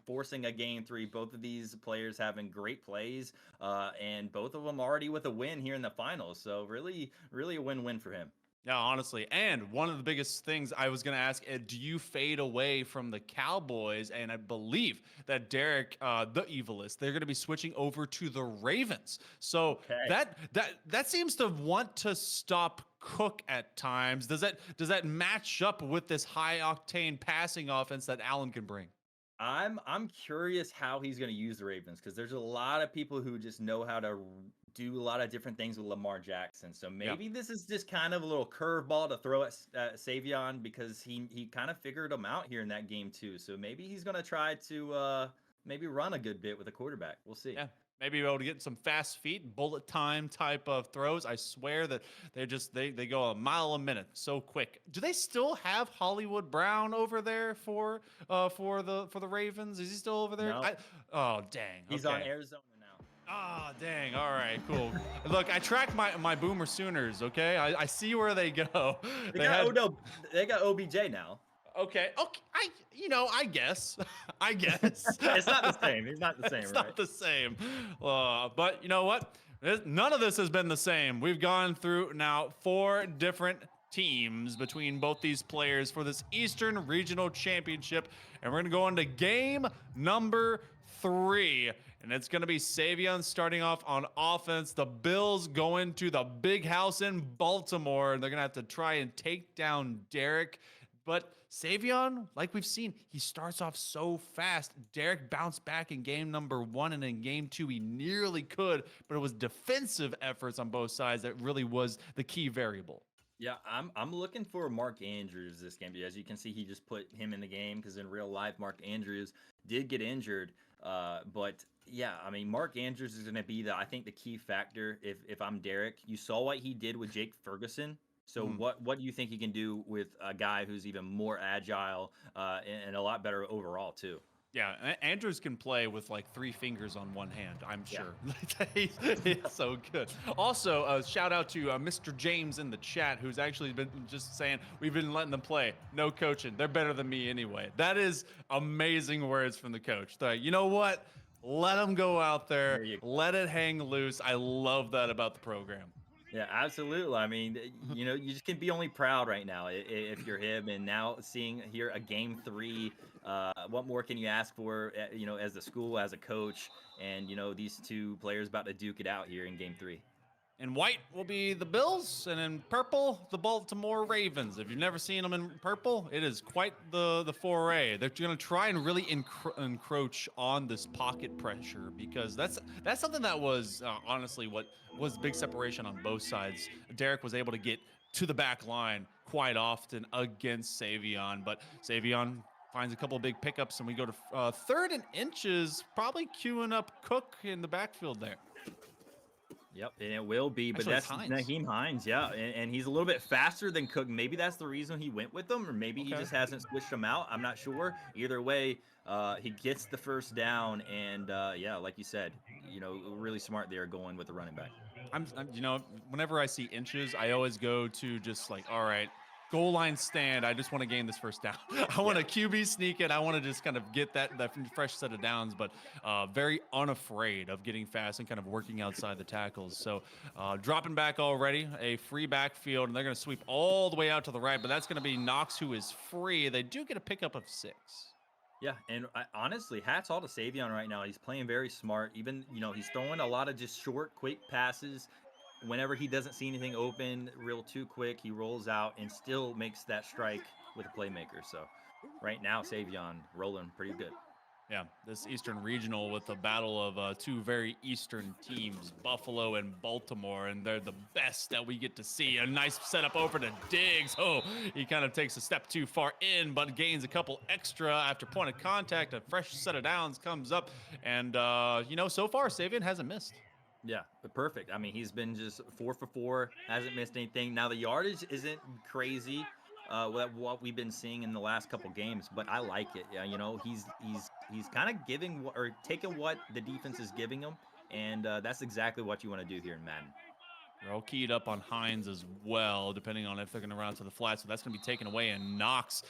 Forcing a game 3, both of these players having great plays, and both of them already with a win here in the finals. So really, really a win-win for him. Yeah, honestly. And one of the biggest things I was going to ask, do you fade away from the Cowboys? And I believe that Derek, the evilist, they're going to be switching over to the Ravens. So Okay. that seems to want to stop Cook at times. Does that match up with this high octane passing offense that Allen can bring? I'm curious how he's going to use the Ravens because there's a lot of people who just know how to do a lot of different things with Lamar Jackson. So Yeah. maybe this is just kind of a little curveball to throw at Savion because he kind of figured him out here in that game too. So maybe he's going to try to maybe run a good bit with a quarterback. We'll see. Yeah, maybe be able to get some fast feet, bullet time type of throws. I swear that they go a mile a minute so quick. Do they still have Hollywood Brown over there for the Ravens? Is he still over there? No, Oh dang. he's on Okay. Arizona now. Ah, dang. All right, cool. Look, I track my Boomer Sooners. Okay, I see where they go. They They got had oh no, they got OBJ now. okay. Okay. I guess. I guess. It's not the same. He's not the same, It's right? not the same. But you know what? None of this has been the same. We've gone through now 4 different teams between both these players for this Eastern Regional Championship. And we're going to go into game number 3. And it's going to be Savion starting off on offense. The Bills going to the big house in Baltimore. And they're going to have to try and take down Derek. But Savion, like we've seen, he starts off so fast. Derek bounced back in game number 1, and in game 2, he nearly could, but it was defensive efforts on both sides that really was the key variable. Yeah, I'm looking for Mark Andrews this game. As you can see, he just put him in the game because in real life, Mark Andrews did get injured. But yeah, I mean, Mark Andrews is going to be I think the key factor. If I'm Derek, you saw what he did with Jake Ferguson. So Mm. what do you think he can do with a guy who's even more agile and a lot better overall too? Yeah, Andrews can play with like 3 fingers on one hand, I'm Yeah. sure. He's so good. Also, shout out to Mr. James in the chat, who's actually been just saying, we've been letting them play. No coaching. They're better than me anyway. That is amazing words from the coach. You know what? Let them go out There there. you Let it hang loose. I love that about the program. Yeah, absolutely. I mean, you just can be only proud right now if you're him. And now seeing here a game 3, what more can you ask for? As a school, as a coach, and these two players about to duke it out here in game 3. In white will be the Bills, and in purple, the Baltimore Ravens. If you've never seen them in purple, it is quite the foray. They're going to try and really encroach on this pocket pressure because that's something that was honestly what was big separation on both sides. Derek was able to get to the back line quite often against Savion, but Savion finds a couple of big pickups, and we go to 3rd and inches, probably queuing up Cook in the backfield there. Yep, and it will be, but Actually, it's that's Hines. Naheem Hines, yeah, and he's a little bit faster than Cook. Maybe that's the reason he went with them, or maybe he Okay. just hasn't switched them out. I'm not sure. Either way, he gets the first down, and yeah, like you said, really smart there going with the running back. Whenever I see inches, I always go to just like, all right, goal line stand. I just want to gain this first down. I want to QB sneak it. I want to just kind of get that fresh set of downs, but very unafraid of getting fast and kind of working outside the tackles. So dropping back already, a free backfield, and they're going to sweep all the way out to the right, but that's going to be Knox, who is free. They do get a pickup of 6. Yeah, and honestly, hats off to Savion right now. He's playing very smart. Even, he's throwing a lot of just short, quick passes. Whenever he doesn't see anything open real too quick, he rolls out and still makes that strike with a playmaker. So right now, Savion rolling pretty good. Yeah, this Eastern Regional with the battle of 2 very Eastern teams, Buffalo and Baltimore, and they're the best that we get to see. A nice setup over to Diggs. Oh, he kind of takes a step too far in, but gains a couple extra after point of contact. A fresh set of downs comes up, and, so far, Savion hasn't missed. Yeah, but perfect. I mean, he's been just 4 for 4, hasn't missed anything. Now, the yardage isn't crazy. What we've been seeing in the last couple games, but I like it. Yeah, he's kind of giving or taking what the defense is giving him, and that's exactly what you want to do here in Madden. They're all keyed up on Hines as well, depending on if they're going to route to the flat. So that's going to be taken away, and Knox.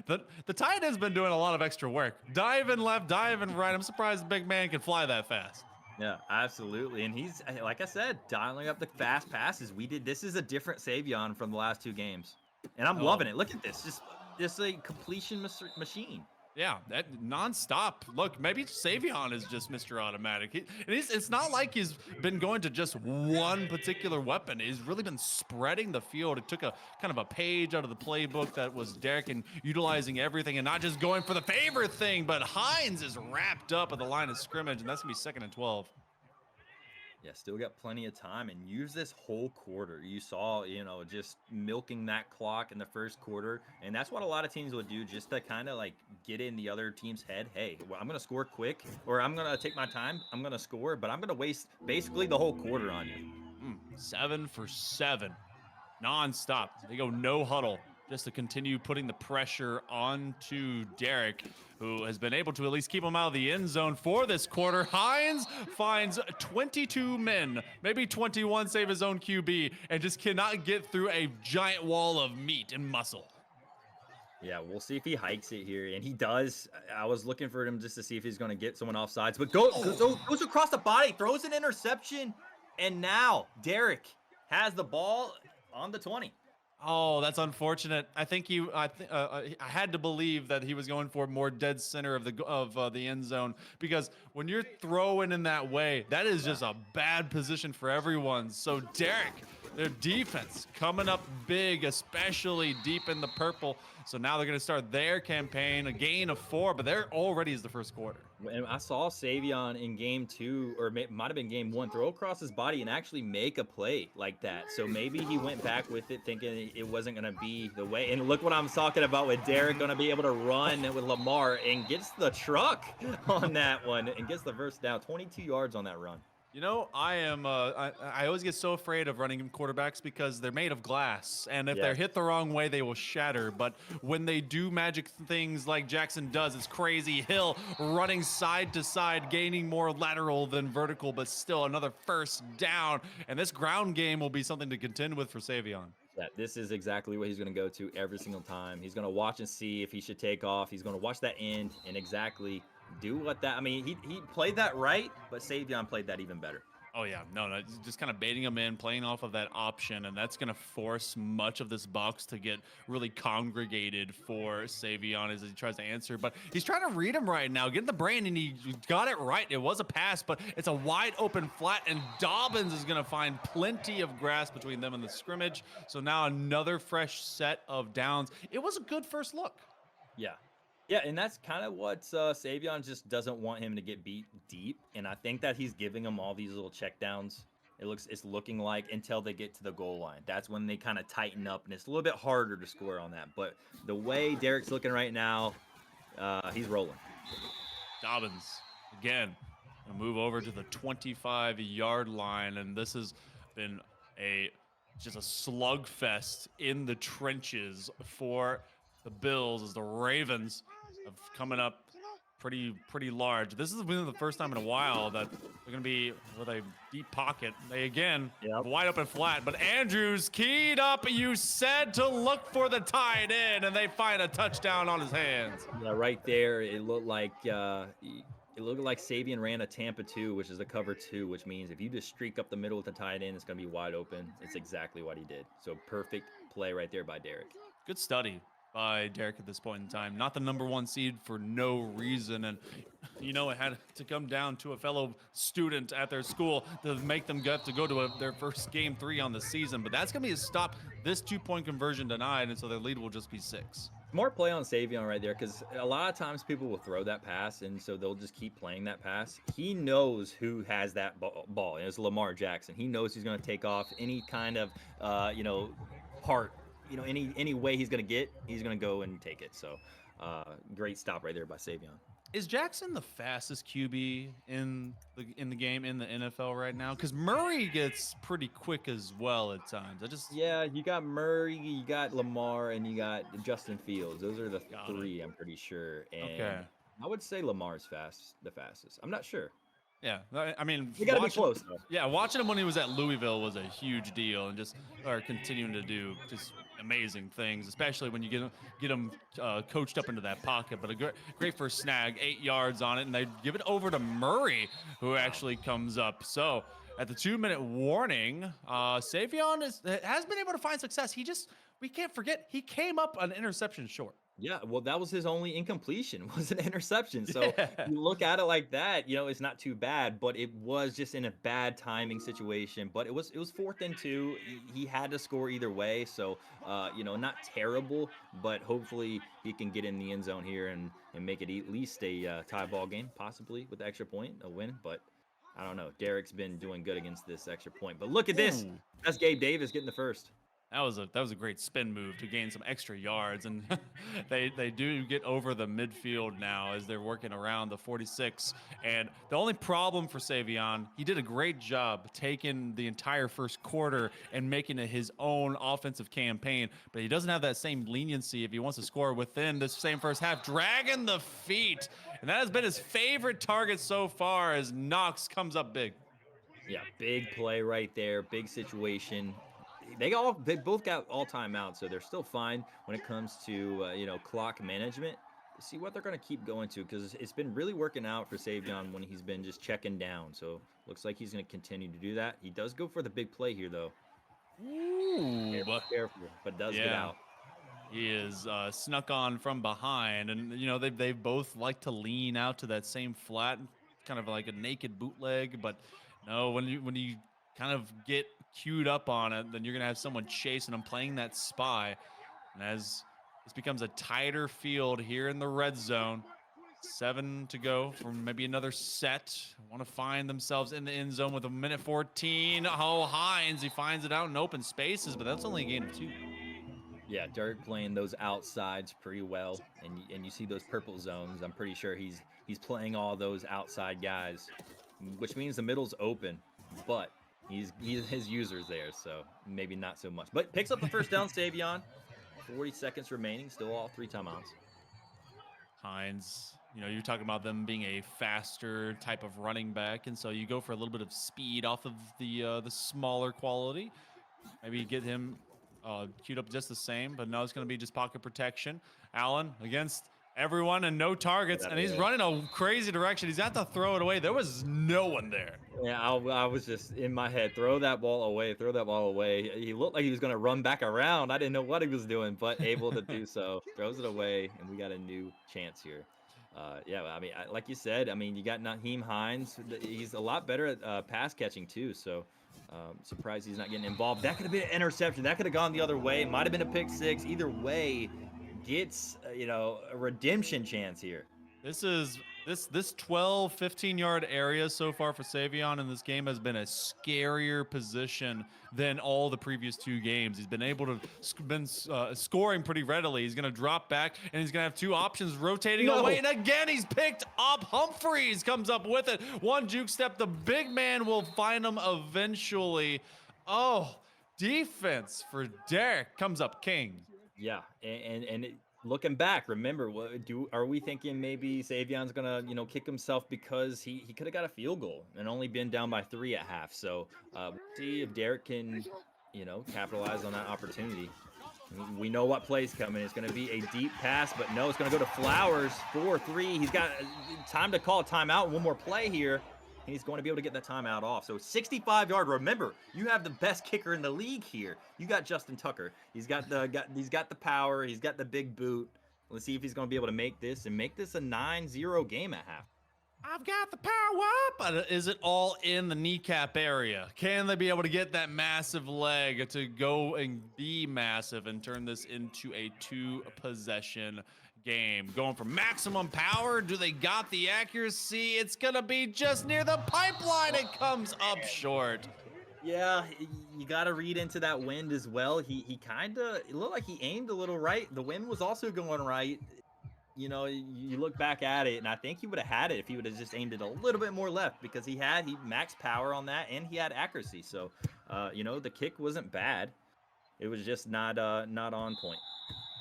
The tight end's been doing a lot of extra work. Diving left, diving right. I'm surprised the big man can fly that fast. Yeah, absolutely. And he's like I said, dialing up the fast passes. This is a different Savion from the last 2 games. And I'm Oh, loving it. Look at this. Just a completion machine. yeah, that nonstop. Look, maybe Savion is just Mr. Automatic. It's not like he's been going to just one particular weapon. He's really been spreading the field. It took a kind of a page out of the playbook that was Derek and utilizing everything and not just going for the favorite thing, but Hines is wrapped up at the line of scrimmage, and that's going to be 2nd and 12. Yeah, still got plenty of time and use this whole quarter. You saw, just milking that clock in the first quarter. And that's what a lot of teams would do just to kind of like get in the other team's head. Hey, well, I'm going to score quick or I'm going to take my time. I'm going to score, but I'm going to waste basically the whole quarter on you. 7 for 7, nonstop. They go no huddle just to continue putting the pressure onto Derek, who has been able to at least keep him out of the end zone for this quarter. Hines finds 22 men, maybe 21, save his own QB, and just cannot get through a giant wall of meat and muscle. Yeah, we'll see if he hikes it here, and he does. I was looking for him just to see if he's going to get someone off sides, but goes across the body, throws an interception, and now Derek has the ball on the 20. Oh, that's unfortunate. I think I had to believe that he was going for more dead center of the end zone, because when you're throwing in that way, that is just a bad position for everyone. So Derek, their defense coming up big, especially deep in the purple. So now they're going to start their campaign, a gain of 4, but they're already is the first quarter. And I saw Savion in game 2, or might have been game 1, throw across his body and actually make a play like that. So maybe he went back with it thinking it wasn't going to be the way. And look what I'm talking about with Derek going to be able to run with Lamar and gets the truck on that one and gets the first down. 22 yards on that run. You know, I always get so afraid of running quarterbacks because they're made of glass, and if they're hit the wrong way, they will shatter. But when they do magic things like Jackson does, it's crazy. Hill running side to side, gaining more lateral than vertical, but still another first down. And this ground game will be something to contend with for Savion. Yeah, this is exactly what he's going to go to every single time. He's going to watch and see if he should take off. He's going to watch that end and exactly do what that. I mean, he played that right, but Savion played that even better. Oh, yeah. No, just kind of baiting him in, playing off of that option, and that's going to force much of this box to get really congregated for Savion as he tries to answer. But he's trying to read him right now, getting the brain, and he got it right. It was a pass, but it's a wide open flat, and Dobbins is going to find plenty of grass between them and the scrimmage. So now another fresh set of downs. It was a good first look. Yeah. Yeah, and that's kind of what Savion just doesn't want him to get beat deep, and I think that he's giving him all these little checkdowns. It's looking like until they get to the goal line. That's when they kind of tighten up, and it's a little bit harder to score on that. But the way Derek's looking right now, he's rolling. Dobbins again, move over to the 25-yard line, and this has been just a slugfest in the trenches for the Bills as the Ravens have coming up pretty large. This has been the first time in a while that they're going to be with a deep pocket. They again wide open flat, but Andrews keyed up. You said to look for the tight end, and they find a touchdown on his hands. Yeah, right there. It looked like Savion ran a Tampa 2, which is a cover 2, which means if you just streak up the middle with the tight end, it's going to be wide open. It's exactly what he did. So perfect play right there by Derek. Good study by Derek at this point in time. Not the #1 seed for no reason. And, it had to come down to a fellow student at their school to make them get to go to their first game 3 on the season. But that's going to be a stop. This 2-point conversion denied, and so their lead will just be 6. Smart play on Savion right there, because a lot of times people will throw that pass, and so they'll just keep playing that pass. He knows who has that ball, and it's Lamar Jackson. He knows he's going to take off any kind of, part. Any way he's going to go and take it. So great stop right there by Savion. Is Jackson the fastest QB in the game in the NFL right now? Because Murray gets pretty quick as well at times. Yeah, you got Murray, you got Lamar, and you got Justin Fields. Those are the 3, I'm pretty sure. And I would say Lamar's the fastest. I'm not sure. Yeah, I mean, you gotta be close though. Yeah, watching him when he was at Louisville was a huge deal, and continuing to do just amazing things, especially when you get them coached up into that pocket. But a great first snag, 8 yards on it, and they give it over to Murray, who Wow. actually comes up. So at the 2-minute warning, Savion has been able to find success. We can't forget, he came up an interception short. Yeah, well, that was his only incompletion was an interception. So Yeah. you look at it like that, it's not too bad, but it was just in a bad timing situation. But it was 4th and 2. He had to score either way, so not terrible, but hopefully he can get in the end zone here and make it at least a tie ball game, possibly with the extra point, a win. But I don't know. Derek's been doing good against this extra point. But look at this. Ooh. That's Gabe Davis getting the first. That was a great spin move to gain some extra yards, and they do get over the midfield now as they're working around the 46. And the only problem for Savion, he did a great job taking the entire first quarter and making it his own offensive campaign, but he doesn't have that same leniency if he wants to score within this same first half, dragging the feet, and that has been his favorite target so far as Knox comes up big. Yeah, big play right there, big situation. They both got all timeouts, so they're still fine when it comes to clock management. See what they're going to keep going to, because it's been really working out for Savion when he's been just checking down. So looks like he's going to continue to do that. He does go for the big play here, though. Ooh, Careful, but does get out. He is snuck on from behind, and they both like to lean out to that same flat, kind of like a naked bootleg. But no, when you kind of get queued up on it, then you're gonna have someone chasing him, playing that spy. And as this becomes a tighter field here in the red zone, 7 to go for maybe another set. Want to find themselves in the end zone with a minute 14. Oh, Hines, he finds it out in open spaces, but that's only a gain of 2. Yeah, Dirk playing those outsides pretty well, and you see those purple zones. I'm pretty sure he's playing all those outside guys, which means the middle's open, but his users there, so maybe not so much. But picks up the first down, Savion. 40 seconds remaining, still all 3 timeouts. Hines, you're talking about them being a faster type of running back, and so you go for a little bit of speed off of the smaller quality. Maybe get him queued up just the same, but no, it's going to be just pocket protection. Allen against everyone and no targets, and he's running a crazy direction. He's got to throw it away. There was no one there. Yeah, I was just in my head, throw that ball away. He looked like he was going to run back around. I didn't know what he was doing, but able to do so. Throws it away, and we got a new chance here. Yeah, I mean, like you said, I mean, you got Naheem Hines. He's a lot better at pass catching, too, so surprised he's not getting involved. That could have been an interception. That could have gone the other way. Might have been a pick six. Either way, gets a redemption chance here. This 12, 15-yard area so far for Savion in this game has been a scarier position than all the previous 2 games. He's been able to scoring pretty readily. He's going to drop back, and he's going to have 2 options rotating away. And again, he's picked up. Humphreys comes up with it. One juke step. The big man will find him eventually. Oh, defense for Derek comes up king. Yeah, and looking back, remember, are we thinking maybe Savion's gonna kick himself because he could have got a field goal and only been down by 3 at half? So we'll see if Derek can capitalize on that opportunity. We know what play's coming. It's going to be a deep pass, but no, it's going to go to Flowers. 4-3. He's got time to call a timeout. One more play here. He's going to be able to get that timeout off. So 65-yard. Remember, you have the best kicker in the league here. You got Justin Tucker. He's got the power. He's got the big boot. Let's see if he's going to be able to make this a 9-0 game at half. I've got the power up, but is it all in the kneecap area? Can they be able to get that massive leg to go and be massive and turn this into a 2-possession game? Going for maximum power. Do they got the accuracy? It's gonna be just near the pipeline. It comes up short. Yeah, you got to read into that wind as well. He kind of, it looked like he aimed a little right. The wind was also going right. You look back at it, and I think he would have had it if he would have just aimed it a little bit more left, because he maxed power on that, and he had accuracy. So, the kick wasn't bad. It was just not on point.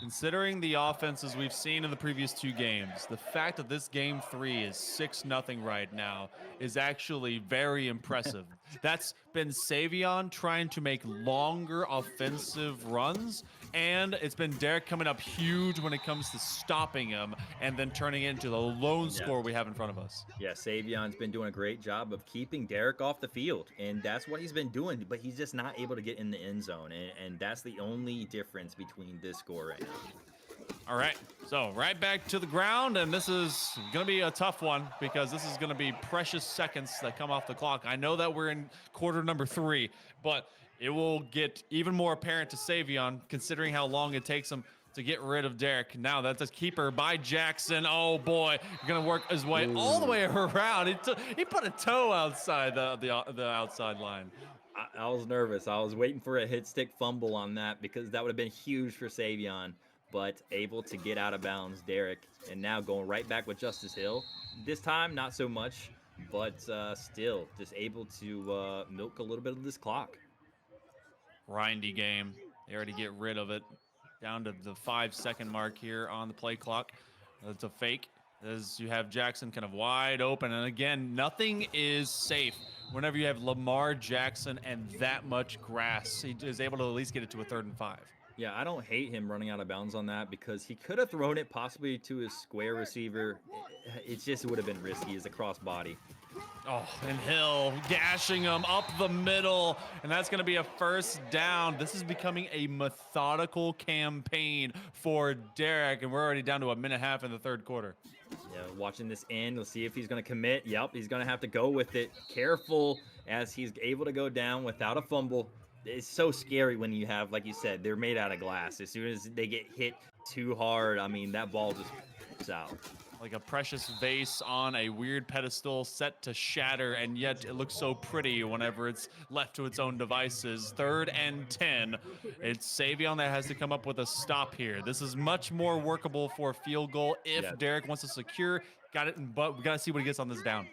Considering the offenses we've seen in the previous 2 games, the fact that this game 3 is 6-0 right now is actually very impressive. That's been Savion trying to make longer offensive runs and it's been Derek coming up huge when it comes to stopping him and then turning it into the lone score we have in front of us. Yeah, Savion's been doing a great job of keeping Derek off the field, and that's what he's been doing, but he's just not able to get in the end zone, and that's the only difference between this score right now. All right, so right back to the ground, and this is going to be a tough one because this is going to be precious seconds that come off the clock. I know that we're in quarter number 3, but it will get even more apparent to Savion considering how long it takes him to get rid of Derek. Now that's a keeper by Jackson. Oh boy, he's gonna work his way all the way around. He put a toe outside the outside line. I was nervous. I was waiting for a hit stick fumble on that because that would have been huge for Savion, but able to get out of bounds, Derek, and now going right back with Justice Hill. This time, not so much, but still just able to milk a little bit of this clock. Grindy game. They already get rid of it. Down to the 5-second mark here on the play clock. It's a fake as you have Jackson kind of wide open. And again, nothing is safe whenever you have Lamar Jackson and that much grass. He is able to at least get it to a 3rd and 5. Yeah, I don't hate him running out of bounds on that because he could have thrown it possibly to his square receiver. It just would have been risky as a crossbody. Oh, and Hill gashing him up the middle, and that's going to be a 1st down. This is becoming a methodical campaign for Derek, and we're already down to 1.5 minutes in the 3rd quarter. Yeah, watching this end, let's see if he's going to commit. Yep, he's going to have to go with it. Careful as he's able to go down without a fumble. It's so scary when you have, like you said, they're made out of glass. As soon as they get hit too hard, I mean, that ball just pops out. Like a precious vase on a weird pedestal set to shatter, and yet it looks so pretty whenever it's left to its own devices. 3rd and 10. It's Savion that has to come up with a stop here. This is much more workable for a field goal if Derek wants to secure. Got it, but we got to see what he gets on this down.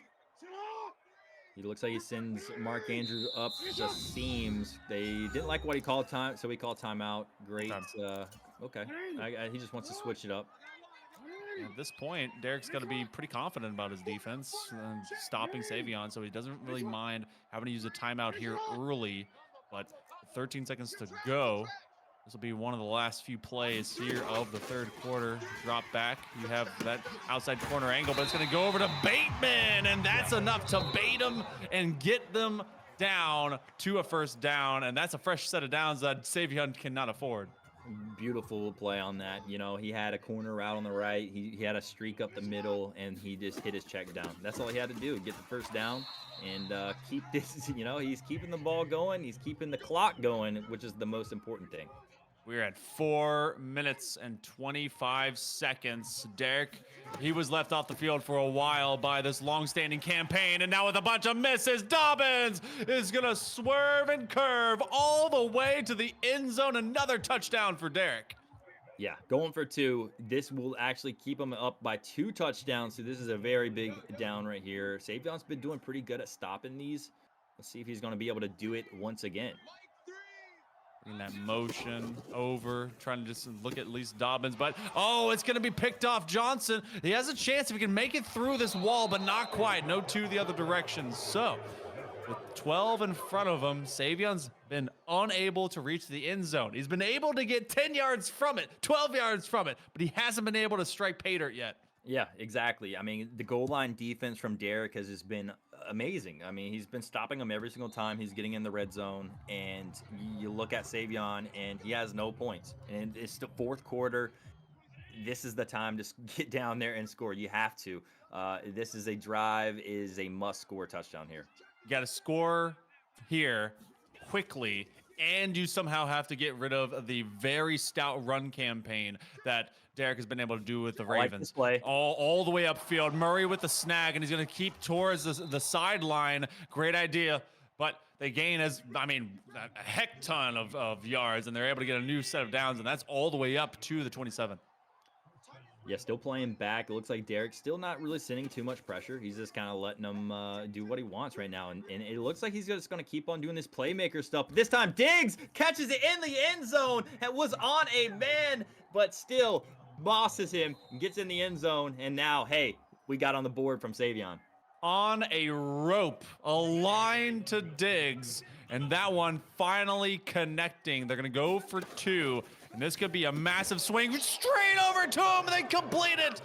He looks like he sends Mark Andrews up the seams. They didn't like what he called time, so he called timeout. Great. Okay. He just wants to switch it up. At this point, Derek's got to be pretty confident about his defense, stopping Savion, so he doesn't really mind having to use a timeout here early. But 13 seconds to go. This will be one of the last few plays here of the 3rd quarter. Drop back. You have that outside corner angle, but it's going to go over to Bateman, and that's enough to bait him and get them down to a 1st down, and that's a fresh set of downs that Savion cannot afford. Beautiful play on that. You know, he had a corner route on the right. He had a streak up the middle, and he just hit his check down. That's all he had to do, get the 1st down and keep this, you know, he's keeping the ball going. He's keeping the clock going, which is the most important thing. We're at 4 minutes and 25 seconds. Derek, he was left off the field for a while by this long-standing campaign, and now with a bunch of misses, Dobbins is going to swerve and curve all the way to the end zone. Another touchdown for Derek. Yeah, going for 2. This will actually keep him up by 2 touchdowns, so this is a very big down right here. Savion's been doing pretty good at stopping these. Let's see if he's going to be able to do it once again. In that motion over, trying to just look at least Dobbins, but oh, it's going to be picked off Johnson. He has a chance if he can make it through this wall, but not quite. No 2 the other direction. So with 12 in front of him, Savion's been unable to reach the end zone. He's been able to get 10 yards from it, 12 yards from it, but he hasn't been able to strike pay dirt yet. Yeah, exactly. I mean, the goal line defense from Derek has just been amazing. I mean, he's been stopping them every single time he's getting in the red zone. And you look at Savion, and he has no points. And it's the 4th quarter. This is the time to get down there and score. You have to. This is a drive, is a must-score touchdown here. You got to score here quickly, and you somehow have to get rid of the very stout run campaign that Derek has been able to do with the Ravens. Like all the way upfield. Murray with the snag, and he's going to keep towards the sideline. Great idea, but they gain, a heck ton of yards, and they're able to get a new set of downs, and that's all the way up to the 27. Yeah, still playing back. It looks like Derek's still not really sending too much pressure. He's just kind of letting him do what he wants right now. And it looks like he's just going to keep on doing this playmaker stuff. This time, Diggs catches it in the end zone. It was on a man, but still bosses him, gets in the end zone. And now, hey, we got on the board from Savion. On a rope, a line to Diggs. And that one finally connecting. They're going to go for 2. And this could be a massive swing straight over to him. They complete it.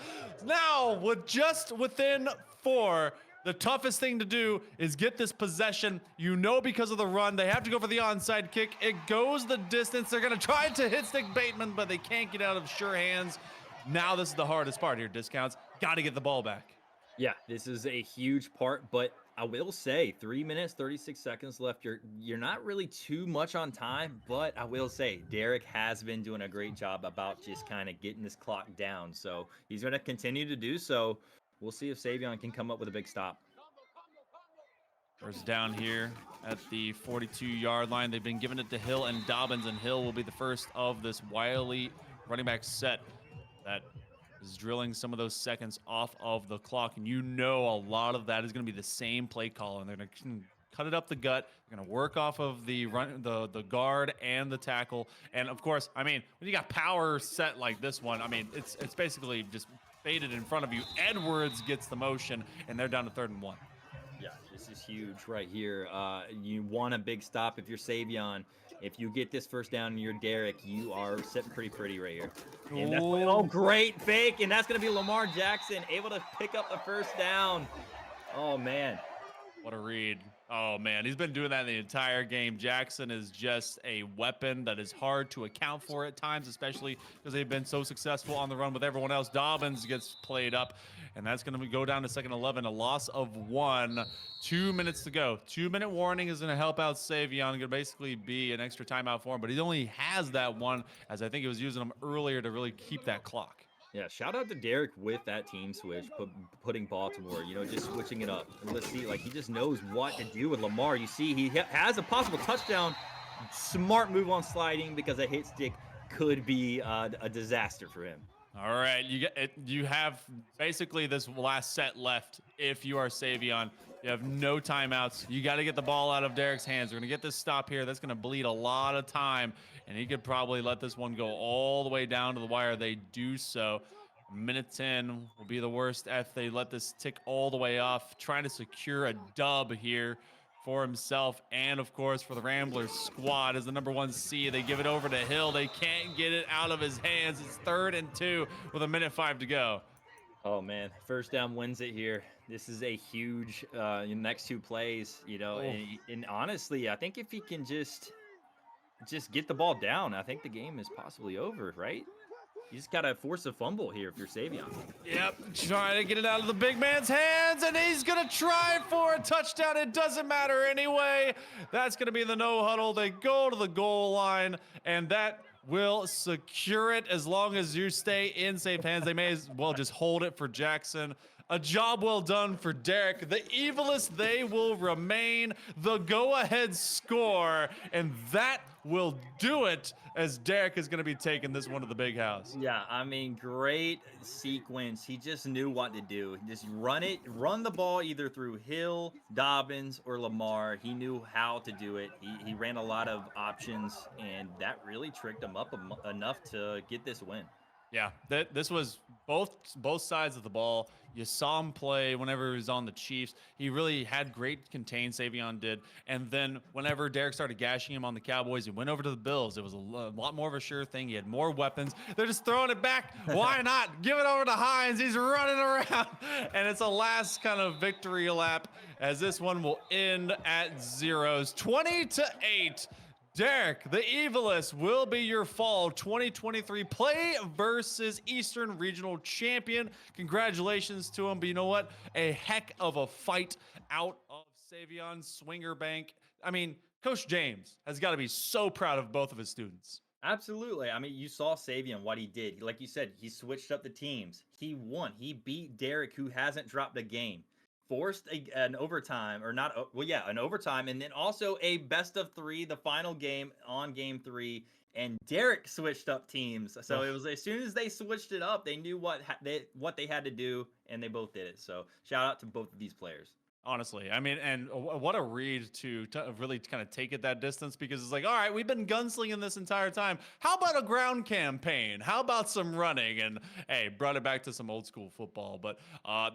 Now, with just within 4, the toughest thing to do is get this possession. You know, because of the run, they have to go for the onside kick. It goes the distance. They're going to try to hit stick Bateman, but they can't get out of sure hands. Now this is the hardest part here, Discounts. Got to get the ball back. Yeah, this is a huge part, but I will say 3 minutes, 36 seconds left. You're not really too much on time, but I will say Derek has been doing a great job about just kind of getting this clock down. So he's going to continue to do so. We'll see if Savion can come up with a big stop. First down here at the 42-yard line. They've been giving it to Hill and Dobbins, and Hill will be the first of this wily running back set that is drilling some of those seconds off of the clock. And you know a lot of that is going to be the same play call, and they're going to cut it up the gut. They're going to work off of the the guard and the tackle. And of course, I mean, when you got power set like this one, I mean, it's basically just faded in front of you. Edwards gets the motion, and they're down to 3rd and 1. Yeah, this is huge right here. You want a big stop if you're Savion. If you get this first down and you're Derek, you are sitting pretty right here. And that's oh, great fake. And that's going to be Lamar Jackson able to pick up the first down. Oh, man. What a read. Oh, man. He's been doing that the entire game. Jackson is just a weapon that is hard to account for at times, especially because they've been so successful on the run with everyone else. Dobbins gets played up, and that's going to go down to 2nd 11, a loss of 1. 2 minutes to go. 2-minute warning is going to help out Savion. Going to basically be an extra timeout for him, but he only has that one, as I think he was using them earlier to really keep that clock. Yeah, shout out to Derek with that team switch, putting Baltimore, you know, just switching it up. And let's see, like, he just knows what to do with Lamar. You see, he has a possible touchdown. Smart move on sliding, because a hit stick could be a disaster for him. All right, you have basically this last set left if you are Savion. You have no timeouts. You got to get the ball out of Derek's hands. We're going to get this stop here. That's going to bleed a lot of time, and he could probably let this one go all the way down to the wire. They do so. Minute 10 will be the worst if they let this tick all the way off, trying to secure a dub here for himself and, of course, for the Ramblers squad as the number 1 seed. They give it over to Hill. They can't get it out of his hands. It's 3rd and 2 with 1:05 to go. Oh, man. First down wins it here. This is a huge next 2 plays, you know, and honestly, I think if he can just get the ball down, I think the game is possibly over, right? You just got to force a fumble here if you're Savion. Yep, trying to get it out of the big man's hands, and he's going to try for a touchdown. It doesn't matter anyway. That's going to be the no huddle. They go to the goal line, and that will secure it as long as you stay in safe hands. They may as well just hold it for Jackson. A job well done for Derek. The evilest they will remain. The go-ahead score, and that will do it as Derek is going to be taking this one to the big house. Yeah, I mean, great sequence. He just knew what to do. Just run the ball either through Hill, Dobbins, or Lamar. He knew how to do it. He ran a lot of options, and that really tricked him up enough to get this win. Yeah, this was both sides of the ball. You saw him play whenever he was on the Chiefs. He really had great contain, Savion did. And then whenever Derek started gashing him on the Cowboys, he went over to the Bills. It was a lot more of a sure thing. He had more weapons. They're just throwing it back. Why not? Give it over to Hines. He's running around. And it's a last kind of victory lap as this one will end at zeros. 20-8. Derek, the evilest, will be your fall 2023 play versus Eastern Regional Champion. Congratulations to him. But you know what? A heck of a fight out of Savion Swinger Bank. I mean, Coach James has got to be so proud of both of his students. Absolutely. I mean, you saw Savion, what he did. Like you said, he switched up the teams. He won. He beat Derek, who hasn't dropped a game. Forced an overtime, or not, well, yeah, an overtime, and then also a best of 3, the final game on game 3, and Derek switched up teams. So it was as soon as they switched it up, they knew what they had to do, and they both did it. So shout out to both of these players. Honestly, I mean, and what a read to really kind of take it that distance, because it's like, all right, we've been gunslinging this entire time. How about a ground campaign? How about some running? And hey, brought it back to some old school football. But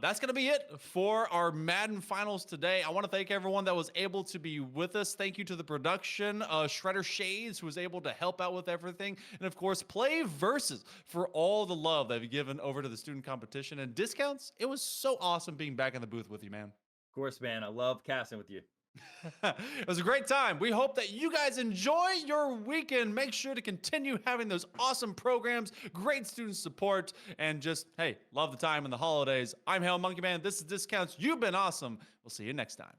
that's going to be it for our Madden finals today. I want to thank everyone that was able to be with us. Thank you to the production, Shredder Shades, who was able to help out with everything. And of course, Play Versus for all the love they've given over to the student competition and discounts. It was so awesome being back in the booth with you, man. Of course, man. I love casting with you. It was a great time. We hope that you guys enjoy your weekend. Make sure to continue having those awesome programs, great student support, and just, hey, love the time in the holidays. I'm Hail Monkey Man. This is Discounts. You've been awesome. We'll see you next time.